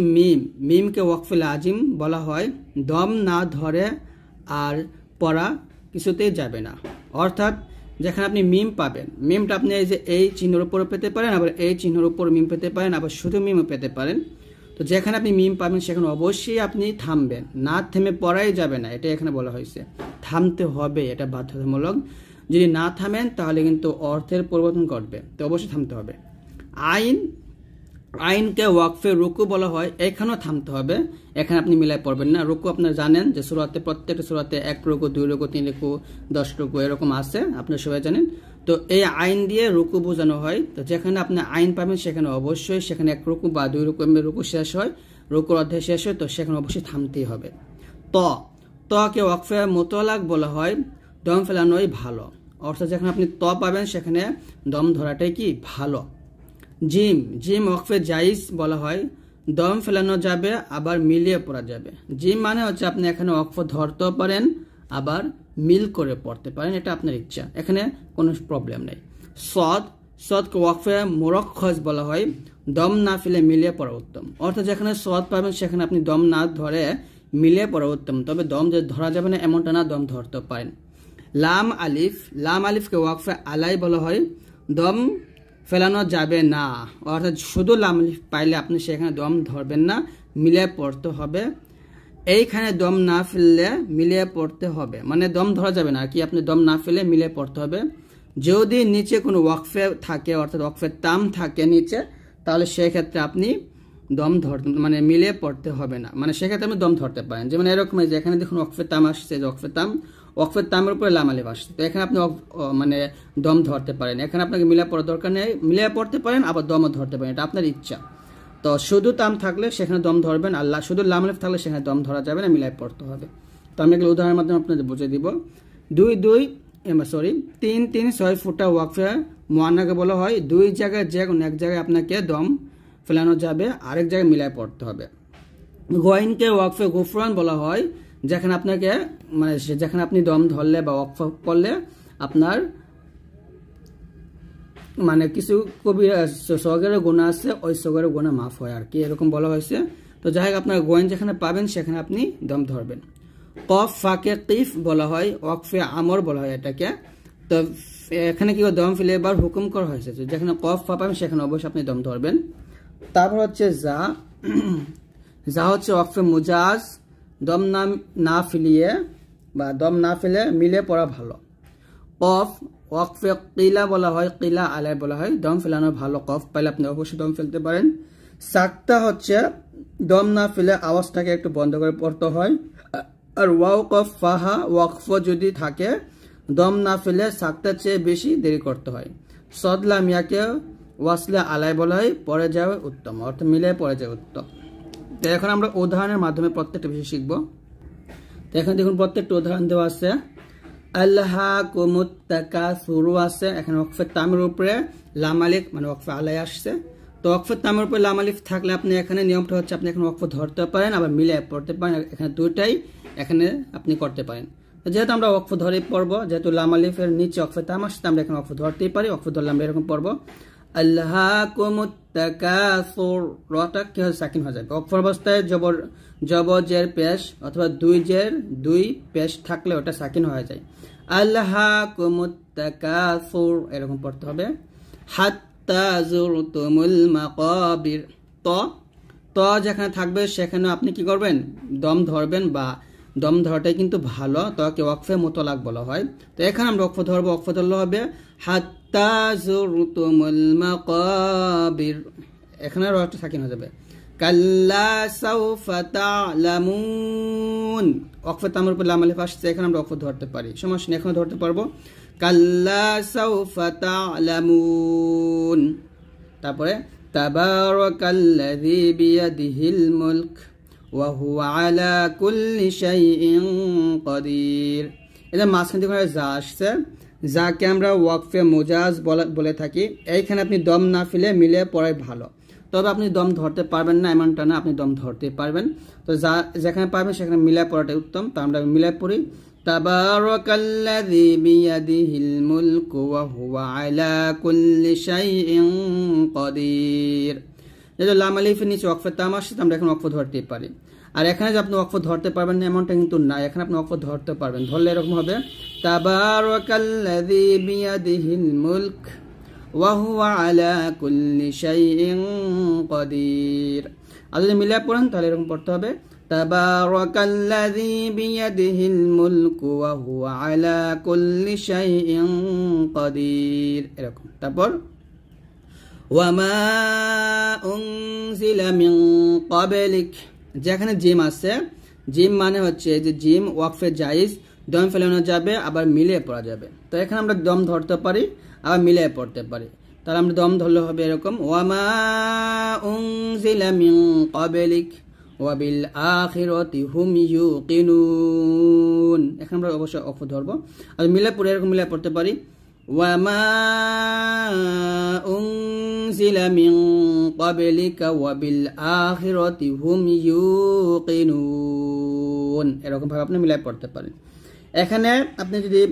মিমকে ওয়াকফে লাজিম বলা হয়। দম না ধরে আর পড়া কিছুতেই যাবে না। অর্থাৎ যেখানে আপনি মিম পাবেন, মিমটা আপনি এই যে এই চিহ্নের উপরও পেতে পারেন, আবার এই চিহ্নের উপর মিম পেতে পারেন, আবার শুধু মিমও পেতে পারেন। তো যেখানে আপনি মিম পাবেন সেখানে অবশ্যই আপনি থামবেন, না থেমে পড়াই যাবে না, এটা এখানে বলা হয়েছে। থামতে হবে, এটা বাধ্যতামূলক। যদি না থামেন তাহলে কিন্তু অর্থের পরিবর্তন ঘটবে, তো অবশ্যই থামতে হবে। আইনকে ওয়াকফে রুকু বলা হয়, এখানেও থামতে হবে, এখানে আপনি মিলাই পড়বেন না। রুকু আপনারা জানেন যে সূরাতে, প্রত্যেকটা সূরাতে 1 রুকু, 2 রুকু, 3 রুকু, 10 রুকু এরকম আছে, আপনারা সবাই জানেন। তো এই আইন দিয়ে রুকু বোঝানো হয়। তো যেখানে আপনি আইন পাবেন সেখানে অবশ্যই সেখানে 1 রুকু বা 2 রুকু রুকু শেষ হয়, রুকুর অধ্যায় শেষ হয়, তো সেখানে অবশ্যই থামতেই হবে। তকে ওয়াকফে মুতলাক বলা হয়, দম ফেলানোই ভালো। অর্থাৎ যেখানে আপনি পাবেন সেখানে দম ধরাটাই কি ভালো। জিম ওয়াকফে জাইজ বলা হয়, দম ফেলানো যাবে আবার মিলিয়ে পড়া যাবে। জিম মানে হচ্ছে আপনি এখানে ওয়াকফ ধরতেও পারেন আবার মিল করে পড়তে পারেন, এটা আপনার ইচ্ছা, এখানে কোনো প্রবলেম নেই। সদকে ওয়াকফে মুরক্খজ বলা হয়, দম না ফেলে মিলিয়ে পড়া উত্তম। অর্থাৎ যেখানে সদ পাবেন সেখানে আপনি দম না ধরে মিলিয়ে পড়া উত্তম, তবে দম যে ধরা যাবে না এমনটা না, দম ধরতে পারেন। লাম আলিফকে ওয়াকফে আলাই বলা হয়, দম ফেলানো যাবে না। অর্থাৎ শুধু লাম আলিফ পাইলে আপনি সেখানে দম ধরবেন না, মিলিয়ে পড়তে হবে। এইখানে দম না ফেললে মিলিয়ে পড়তে হবে, মানে দম ধরা যাবে না আর কি, আপনি দম না ফেলে মিলিয়ে পড়তে হবে। যদি নিচে কোনো ওয়াকফে থাকে, অর্থাৎ ওয়াকফে তাম থাকে নিচে, তাহলে সেক্ষেত্রে আপনি দম ধরতে, মানে মিলিয়ে পড়তে হবে না, মানে সেক্ষেত্রে আপনি দম ধরতে পারেন। যেমন এরকম যে এখানে দেখুন ওয়াকফে তাম আসছে, যে ওয়াকফে তামের উপরে লাম আলিফ আসছে, তো এখানে আপনি মানে দম ধরতে পারেন। এখানে আপনাকে মিলিয়ে পড়ার দরকার নেই, মিলিয়ে পড়তে পারেন আবার দমও ধরতে পারেন, এটা আপনার ইচ্ছা। তো শুধু তাম থাকলে সেখানে দম ধরবেন, আর শুধু লাম আলিফ থাকলে সেখানে দম ধরা যাবে না, মিলিয়ে পড়তে হবে। তো আমি এগুলো উদাহরণের মাধ্যমে আপনাদের বুঝিয়ে দিব। 3 6 ফুটা ওয়াকফে মুআন্নাকে বলা হয়, 2 জায়গায় যে কোনো এক জায়গায় আপনাকে দম ফেলানো যাবে, আরেক জায়গায় মিলায় পড়তে হবে। গোয়াইনকে ওয়াকফে গুফরান বলা হয়, যেখানে আপনাকে, মানে যেখানে আপনি দম ধরলে বা ওয়াকফ করলে আপনার মানে কিছু সগের গুনাহ আছে, ওই সগের গুনাহ মাফ হয় আর কি, এরকম বলা হয়েছে। তো যাই হোক, আপনার গোয়েন যেখানে পাবেন সেখানে আপনি দম ধরবেন। কফ ফাকে কিফ বলা হয়, ওয়াকফে আমর বলা হয় এটাকে। তো এখানে কি দম ফেলে এবার হুকুম করা হয়েছে, যেখানে কফ ফা পাবেন সেখানে অবশ্যই আপনি দম ধরবেন। তারপর হচ্ছে যা হচ্ছে ওয়াকফে মুজাজ, দম না ফেলিয়ে বা দম না ফেলে মিলে পড়া ভালো। কফ ওয়াকফে কিলা বলা হয়, কিলা আলাই বলা হয়, দম ফেলানো ভালো। কফ পাইলে আপনি অবশ্যই দম ফেলতে পারেন। সাক্তা হচ্ছে দম না ফেলে আওয়াজটাকে একটু বন্ধ করে পড়তে হয়। আর ওয়াকফ ফাহা, ওয়াকফ যদি থাকে দম না ফেলে সাক্তার চেয়ে বেশি দেরি করতে হয়। সদলা মিয়াকে ওয়াসলে আলাই বলা হয়, পরে যাওয়া উত্তম, অর্থাৎ মিলে পরে যাওয়া উত্তম। তো এখন আমরা উদাহরণের মাধ্যমে প্রত্যেকটা বিষয় শিখবো। তো এখন দেখুন প্রত্যেকটা উদাহরণ দেওয়া আছে। আল্লাহাকুমুত তাকাসুর আছে, এখানে ওয়াকফে তামের উপরে লাম আলিফ মানে ওয়াকফে আলাই আসছে। তো ওয়াকফে তামের উপরে লাম আলিফ থাকলে আপনি এখানে নিয়মটা হচ্ছে আপনি এখানে ওয়াকফ ধরতে পারেন আবার মিলে পড়তে পারেন, এখানে দুইটাই এখানে আপনি করতে পারেন। যেহেতু আমরা ওয়াকফ ধরেই পড়বো, যেহেতু লাম আলিফের নিচে ওয়াকফে তাম আসছে, আমরা এখানে ওয়াকফ ধরতেই পারি। ওয়াকফ ধরলে আমরা এরকম পড়বো, আল্লাহাকুমুত তাকাসুর, রটা কি হয় সাকিন হয়ে যাবে। ওয়াকফ অবস্থায় জবজের পেশ অথবা দুই পেশ থাকলে ওটা সাকিন হয়ে যায়। আল্লাহাকুমুত তাকাসুর এরকম পড়তে হবে। হাত্তা যুরতুমুল মাকাবির, তো যেখানে থাকবে সেখানে আপনি কি করবেন, দম ধরবেন বা দম ধরাটাই কিন্তু ভালো, তাকে ওয়াকফে মুতলাক বলা হয়। তো এখানে আমরা ওয়াকফ ধরবো, ওয়াকফ ধরলে হবে হাত্তা যুরতুমুল মাকাবির, এখানে রটা সাকিন হয়ে যাবে। কাল্লা সাউফা তা'লামুন, ওয়াকফে তামের উপর লাম আলিফ আসছে, এখানে আমরা ওয়াকফ ধরতে পারি, সমস্যা নেই, এখানে ধরতে পারবো। কাল্লা সাউফা তা'লামুন। তারপরে তাবারাকাল্লাযী বিয়াদিহিল মুলক ওয়া হুয়া আলা কুল্লি শাইইন কাদির। এটা মাঝখান থেকে যা আসছে, যাকে আমরা ওয়াকফে মুজাজ বলে থাকি। এইখানে আপনি দম না ফেলে মিলে পড়াই ভালো, তবে আপনি দম ধরতে পারবেন না এমনটা না, আপনি দম ধরতে পারবেন। তো যেখানে পারবেন সেখানে মিলায় পড়াটাই উত্তম। তা আমরা মিলায় পড়ি তাবারাকাল্লাযী বিয়াদিহিল মুলকু ওয়া হুয়া আলা কুল্লি শাইইন কাদির। যেহেতু লাম আলিফের নিচে ওয়াকফে তাম আসছে, আমরা এখন ওয়াকফ ধরতেই পারি। আর এখানে যে আপনি ওয়াকফ ধরতে পারবেন না এমনটা কিন্তু না, এখানে আপনি ওয়াকফ ধরতে পারবেন। ধরলে এরকম হবে তাবারাকাল্লাযী বিয়াদিহিল মুলক ওয়া হুয়া আলা কুল্লি শাইইন কাদির। আর যদি মিলায় পড়েন তাহলে এরকম পড়তে হবে তাবারাকাল্লাযী বিয়াদিহিল মুলকু ওয়া হুয়া আলা কুল্লি শাইইন কাদির, এরকম। তারপর ওয়ামা উনজিলা মিন ক্বাবলিক, যেখানে জিম আছে, জিম মানে হচ্ছে যে জিম ওয়াকফে জায়েজ, দম ফেলানো যাবে আবার মিলিয়ে পড়া যাবে। তো এখানে আমরা দম ধরতে পারি আবার মিলিয়ে পড়তে পারি। তাহলে আমরা দম ধরলে হবে এরকম ওয়ামা উনজিলা মিন ক্বাবলিক ওয়া বিল আখিরাতি হুম ইউকিনুন। এখানে আমরা অবশ্যই ওয়াকফ ধরবো, আর মিলিয়ে পড়ে এরকম মিলিয়ে পড়তে পারি ওয়ামা উনজিলা মিন ক্বাবলিকা ওয়া বিল আখিরাতি হুম ইউকিনুন, এরকম ভাবে আপনি মিলাই পড়তে পারেন। এখানে আপনি যদি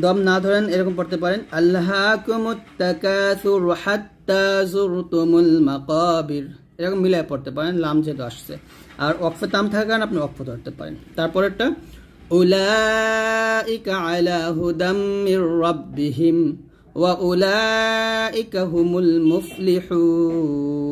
দম না ধরেন এরকম পড়তে পারেন আল্লাহাকুমুত তাকাসুর হাত্তা যুরতুমুল মাকাবির, এরকম মিলাই পড়তে পারেন, লাম যেহেতু আসছে। আর ওয়াকফে তাম থাকার কারণে আপনি ওয়াকফ ধরতে পারেন। তারপরেরটা উলাইকা আলা হুদাম মির রাব্বিহিম ওয়া উলাইকা হুমুল মুফলিহুন।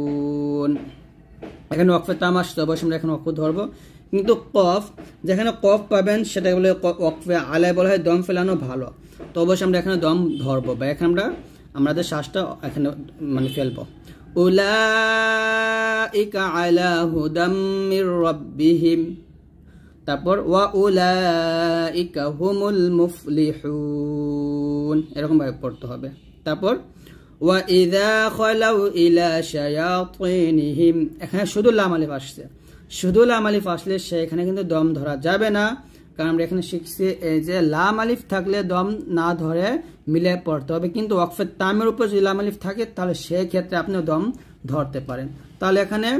এখানে ওয়াকফে তাম আসছে, অবশ্যই আমরা এখন ওয়াকফ ধরবো। কিন্তু কফ, যেখানে কফ পাবেন সেটা বলে ওয়াকফে আলায় বলা হয় দম ফেলানো ভালো, তো অবশ্যই আমরা এখানে দম ধরবো, বা এখানে আমরা আমাদের শ্বাসটা এখানে মানে ফেলবো। উলাইকা আলা হুদাম মির রাব্বিহিম, তারপর ওয়া উলাইকা হুমুল মুফলিহুন, এরকম ভাবে পড়তে হবে। তারপর ওয়া ইযা খালাউ ইলা শায়াতিনহিম, এখানে শুধু লাম আলিফ আসছে, শুধু লাম আলিফ আসলে সেখানে কিন্তু দম ধরা যাবে না, কারণ আমরা এখানে শিখছি এই যে লাম আলিফ থাকলে দম না ধরে মিলে পড়তে হবে। কিন্তু ওয়াকফে তামের উপর যদি লাম আলিফ থাকে তাহলে সেই ক্ষেত্রে আপনি দম ধরতে পারেন। তাহলে এখানে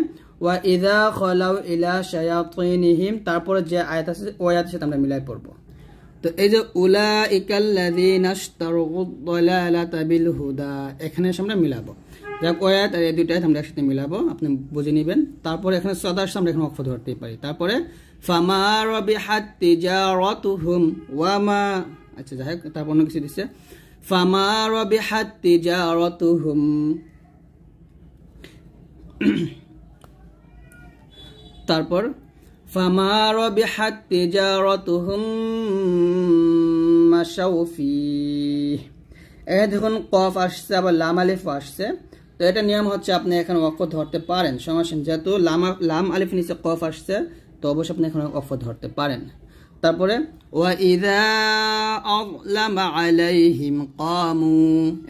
ওয়া ইযা খালাউ ইলা শায়াতিনহিম, তারপরে যে আয়াত আছে ওই আয়াতের সাথে আমরা মিলাই পড়বো। তো এই যে উলাইকাল্লাযীনা ইশতারাউদ দালালাতা বিল হুদা, এখানে আমরা মিলাবো। যাক ওই আয়াত আর এই দুটো আয়াত আমরা একসাথে মিলাবো, আপনি বুঝে নেবেন। তারপরে এখানে সাদা আসছে, আমরা এখানে ওয়াকফ ধরতেই পারি। তারপরে ফামা রাবিহাত তিজারাতুহুম ওয়ামা, আচ্ছা যাই হোক, তারপর অন্য কিছু দিচ্ছে ফামা রাবিহাত তিজারাতুহুম। তারপর ফামা রাবিহাত তিজারাতুহুম মাশাউ ফিহি, এই দেখুন কফ আসছে আবার লাম আলিফ আসছে, তো এটা নিয়ম হচ্ছে আপনি এখানে ওয়াকফ ধরতে পারেন, সমস্যা নেই। যেহেতু লাম আলিফ নিচে কফ আসছে তো অবশ্যই আপনি এখানে ওয়াকফ ধরতে পারেন। তারপরে ওয়া ইযা আযলামা আলাইহিম কামু,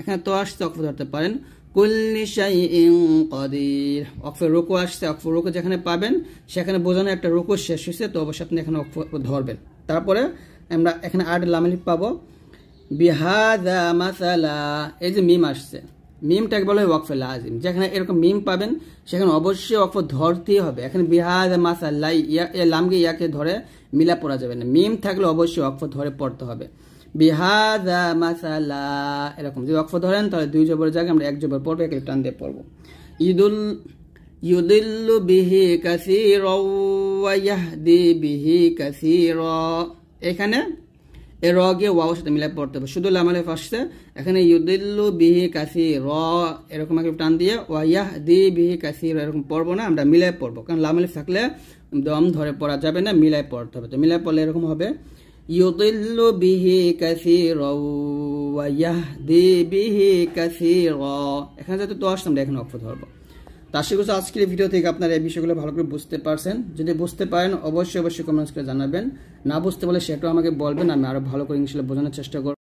এখানে তো আসছে ওয়াকফ ধরতে পারেন। কুল্লি শাইইন কাদির, ওয়াকফে রুকু আসছে, ওয়াকফ রুকু যেখানে পাবেন সেখানে বোঝানো একটা রুকু শেষ হয়েছে, তো অবশ্যই আপনি এখানে ওয়াকফ ধরবেন। তারপরে আমরা এখানে আট লাম আলিফ পাবো। বিহাযা মাসালা, এই যে মিম আসছে, মিমটাকে বলা হয় ওয়াকফে লাজিম, যেখানে এরকম মিম পাবেন সেখানে অবশ্যই ওয়াকফ ধরতেই হবে। এখানে বিহাযা মাসালা, লামকে ইয়াকে ধরে মিলা পড়া যাবে না, মিম থাকলে অবশ্যই ওয়াকফ ধরে পড়তে হবে। বিহাযা মাসালা, এরকম যদি ওয়াকফ ধরেন তাহলে দুই জবরের জায়গায় আমরা এক জবর পড়বো, এক টান দিয়ে পড়বো। ইউদিল্লু বিহি কাসীরা ওয়া ইয়াহদি বিহি কাসীরা, এখানে এর গে ওয়াও সাথে মিলাই পড়তে হবে, শুধু লাম আলিফ আসছে, এখানে ইউদিল্লু বিহি কাসীরা এরকম একটা টান দিয়ে ওয়া ইয়াহদি বিহি কাসীরা এরকম পড়বো না, আমরা মিলাই পড়বো, কারণ লাম আলিফ থাকলে দম ধরে পড়া যাবে না, মিলায় পড়তে হবে। তো মিলায় পড়লে এরকম হবে ইউদিল্লু বিহি কাসীরা ওয়া ইয়াহদি বিহি কাসীরা। এখানে যেহেতু তো আসলাম এখানে অক্ষ ধরবো। তো আশা করছি আজকের ভিডিও থেকে আপনারা এই বিষয়গুলো ভালো করে বুঝতে পারছেন। যদি বুঝতে পারেন অবশ্যই কমেন্টস করে জানাবেন, না বুঝতে পারলে সেটাও আমাকে বলবেন, আমি আরো ভালো করে ইনশাআল্লাহ বোঝানোর চেষ্টা করব।